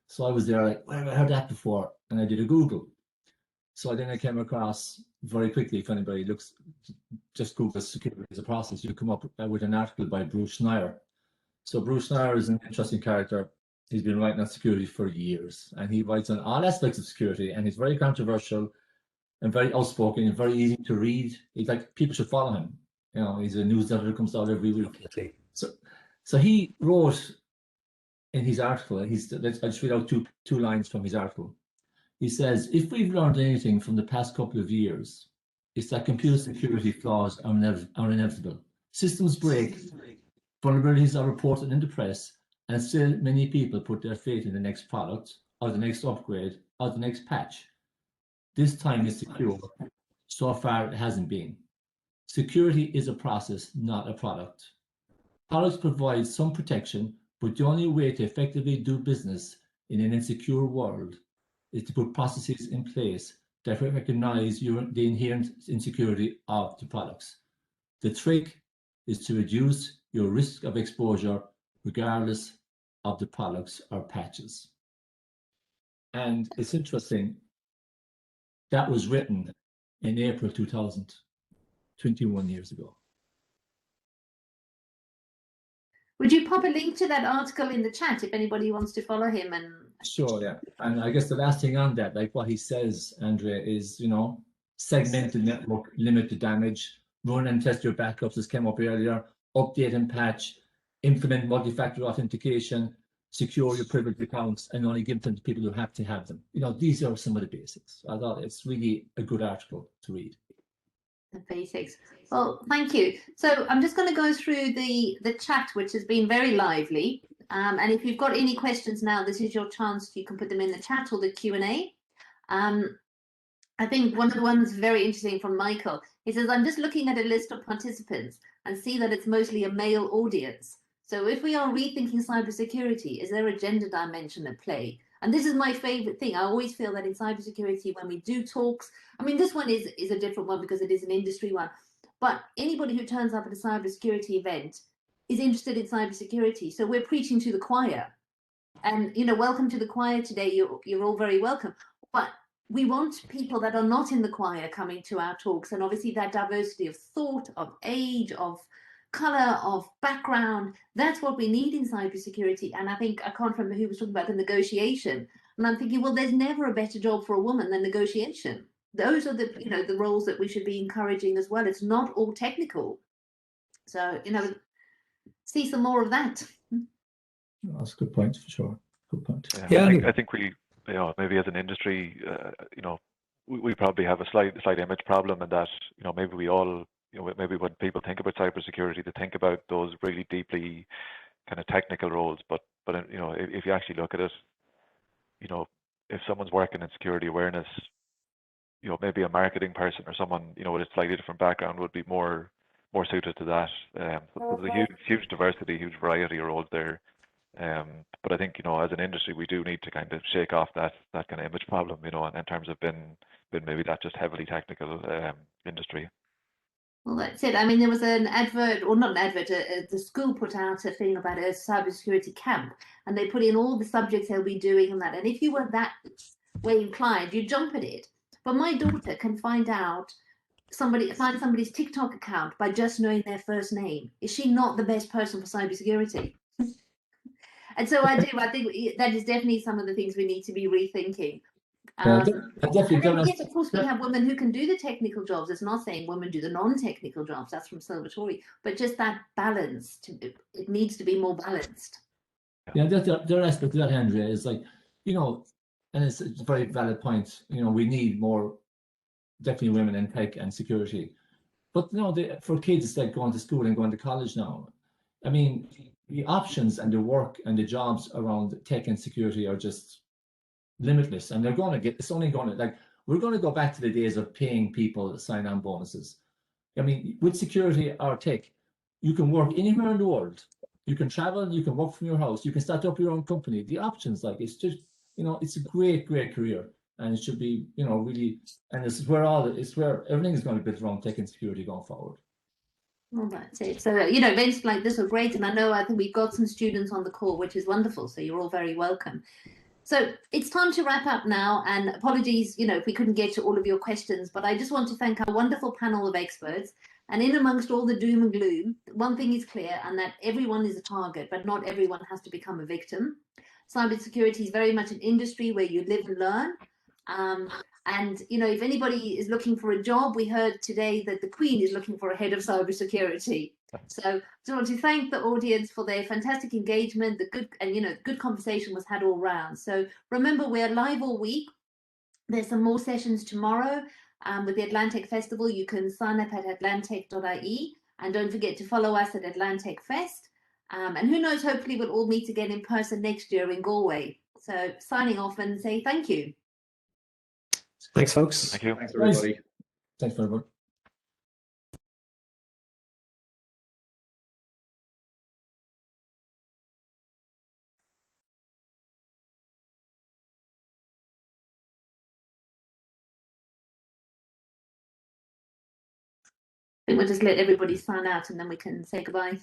S2: So I was there like, where have I heard that before? And I did a Google. So then I came across very quickly, if anybody looks, just Google security as a process, you come up with an article by Bruce Schneider. So Bruce Schneider is an interesting character. He's been writing on security for years, and he writes on all aspects of security, and he's very controversial and very outspoken and very easy to read. He's like, people should follow him. He's a newsletter that comes out every week.
S4: Okay.
S2: So he wrote in his article, I just read out two lines from his article. He says, if we've learned anything from the past couple of years, it's that computer security flaws are inevitable. Systems break, vulnerabilities are reported in the press, and still many people put their faith in the next product or the next upgrade or the next patch. This time is secure. So far, it hasn't been. Security is a process, not a product. Products provide some protection, but the only way to effectively do business in an insecure world is to put processes in place that recognize the inherent insecurity of the products. The trick is to reduce your risk of exposure regardless of the products or patches. And it's interesting, that was written in April 2000, 21 years ago.
S1: Would you pop a link to that article in the chat if anybody wants to follow him? And
S2: sure, yeah. And I guess the last thing on that, like what he says, Andrea, is segment the network, limit the damage, run and test your backups, as came up earlier, update and patch, implement multi-factor authentication, secure your privileged accounts, and only give them to people who have to have them. These are some of the basics. I thought it's really a good article to read.
S1: The basics. Well, thank you. So I'm just going to go through the chat, which has been very lively. And if you've got any questions now, this is your chance. You can put them in the chat or the Q&A. I think one of the ones very interesting from Michael. He says, I'm just looking at a list of participants and see that it's mostly a male audience. So if we are rethinking cybersecurity, is there a gender dimension at play? And this is my favorite thing. I always feel that in cybersecurity, when we do talks, I mean, this one is a different one because it is an industry one, but anybody who turns up at a cybersecurity event is interested in cybersecurity. So we're preaching to the choir, and welcome to the choir today. You're all very welcome. But we want people that are not in the choir coming to our talks, and obviously that diversity of thought, of age, of color, of background. That's what we need in cybersecurity. And I think, I can't remember who was talking about the negotiation, and I'm thinking, well, there's never a better job for a woman than negotiation. Those are the, you know, the roles that we should be encouraging as well. It's not all technical. So, you know, see some more of that.
S2: That's a good point, for sure. Good point.
S5: Yeah, I think we, you know, maybe as an industry, you know, we probably have a slight image problem, in that, you know, maybe we all, you know, maybe when people think about cybersecurity, they think about those really deeply kind of technical roles. But you know, if you actually look at it, you know, if someone's working in security awareness, you know, maybe a marketing person or someone, you know, with a slightly different background would be more suited to that. So there's a huge diversity, huge variety of roles there. But I think, you know, as an industry, we do need to kind of shake off that kind of image problem, you know, in terms of been maybe that just heavily technical industry.
S1: Well, that's it. I mean, there was an advert, or not an advert, the school put out a thing about a cybersecurity camp, and they put in all the subjects they'll be doing and that. And if you were that way inclined, you jump at it. But my daughter can find somebody's TikTok account by just knowing their first name. Is she not the best person for cybersecurity? And so I think that is definitely some of the things we need to be rethinking. Yes, of course, we have women who can do the technical jobs. It's not saying women do the non-technical jobs. That's from Salvatore. But just that balance, it needs to be more balanced.
S2: Yeah, their aspect of that, Andrea, is like, you know, and it's a very valid point. You know, we need more, definitely, women in tech and security. But you know, for kids, it's like going to school and going to college now. I mean, the options and the work and the jobs around tech and security are just limitless, and they're going to get, it's only going to, like, we're going to go back to the days of paying people sign-on bonuses. I mean, with security or tech, you can work anywhere in the world. You can travel, you can work from your house, you can start up your own company. The options, like, it's just, you know, it's a great career, and it should be, you know, really, and it's where everything is going to be built around tech and security going forward.
S1: Well, that's it. So, you know, events like this are great, and I think we've got some students on the call, which is wonderful. So you're all very welcome. So it's time to wrap up now, and apologies, you know, if we couldn't get to all of your questions, but I just want to thank our wonderful panel of experts. And in amongst all the doom and gloom, one thing is clear, and that everyone is a target, but not everyone has to become a victim. Cybersecurity is very much an industry where you live and learn. And, you know, if anybody is looking for a job, we heard today that the Queen is looking for a head of cybersecurity. So I just want to thank the audience for their fantastic engagement, the good, and, you know, good conversation was had all round. So remember, we're live all week. There's some more sessions tomorrow with the AtlanTec Festival. You can sign up at atlantec.ie, and don't forget to follow us at AtlanTec Fest. And who knows, hopefully we'll all meet again in person next year in Galway. So signing off and say thank you.
S4: Thanks, folks.
S5: Thank you.
S3: Thanks, everybody.
S2: Thanks, everyone.
S1: I think we'll just let everybody sign out and then we can say goodbye.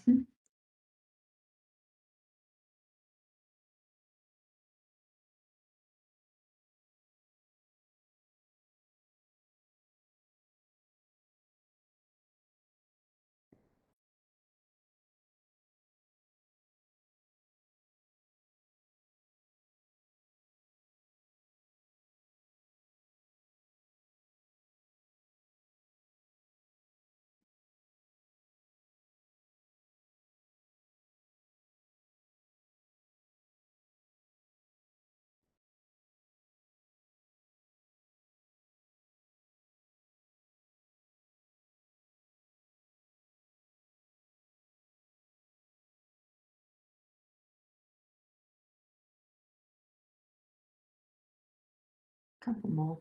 S1: Couple more.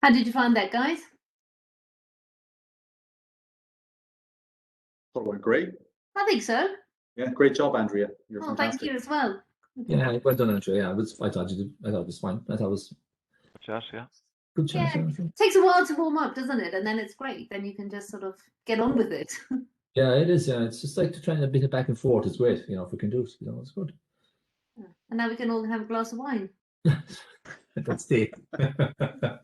S1: How did you find that, guys?
S3: Thought it went great.
S1: I think so.
S3: Yeah, great job, Andrea. You're fantastic.
S1: Thank you as well.
S2: Yeah, well done, Andrea. Yeah, I thought it was fine. I thought it was
S5: Chat, yeah.
S2: Good chance.
S1: Yeah.
S2: Jonathan.
S1: Takes a while to warm up, doesn't it? And then it's great. Then you can just sort of get on with it.
S2: Yeah, it is. Yeah, it's just like trying a bit of back and forth. It's great. You know, if we can do it, you know, it's good.
S1: And now we can all have a glass of wine.
S2: That's the.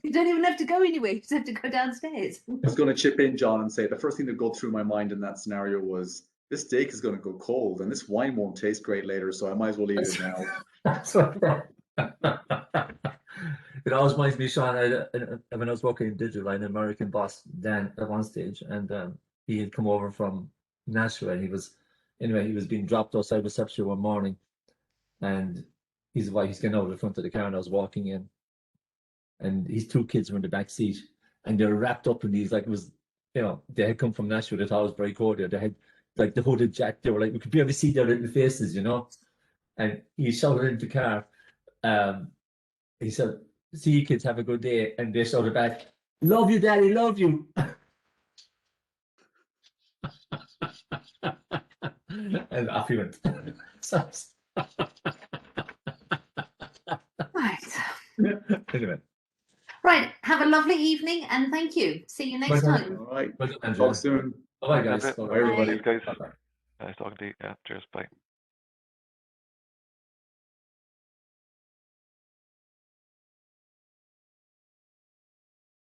S1: You don't even have to go anywhere. You just have to go downstairs.
S3: I was going to chip in, John, and say the first thing that go through my mind in that scenario was this steak is going to go cold, and this wine won't taste great later, so I might as well eat it now.
S2: That's what. It always reminds me, Sean, when I was working in digital, I had an American boss, Dan, at one stage, and he had come over from Nashville, and he was being dropped outside reception one morning, and he's getting out of the front of the car, and I was walking in, and his two kids were in the back seat, and they're wrapped up in these, like, it was, you know, they had come from Nashville, they thought it was very cold there, they had, like, the hooded jacket, they were like, we could barely see their little faces, you know, and he shouted into the car, he said, see you kids, have a good day, and they shouted back, love you, daddy, love you. And off he went.
S1: Right.
S2: Anyway.
S1: Right. Have a lovely evening and thank you. See you next time.
S3: All right.
S2: Well done,
S3: Talk soon.
S2: Bye, guys.
S5: That's it.
S3: Bye, everybody.
S5: Guys.
S1: Bye.
S5: Nice talking to you. Yeah, cheers. Bye.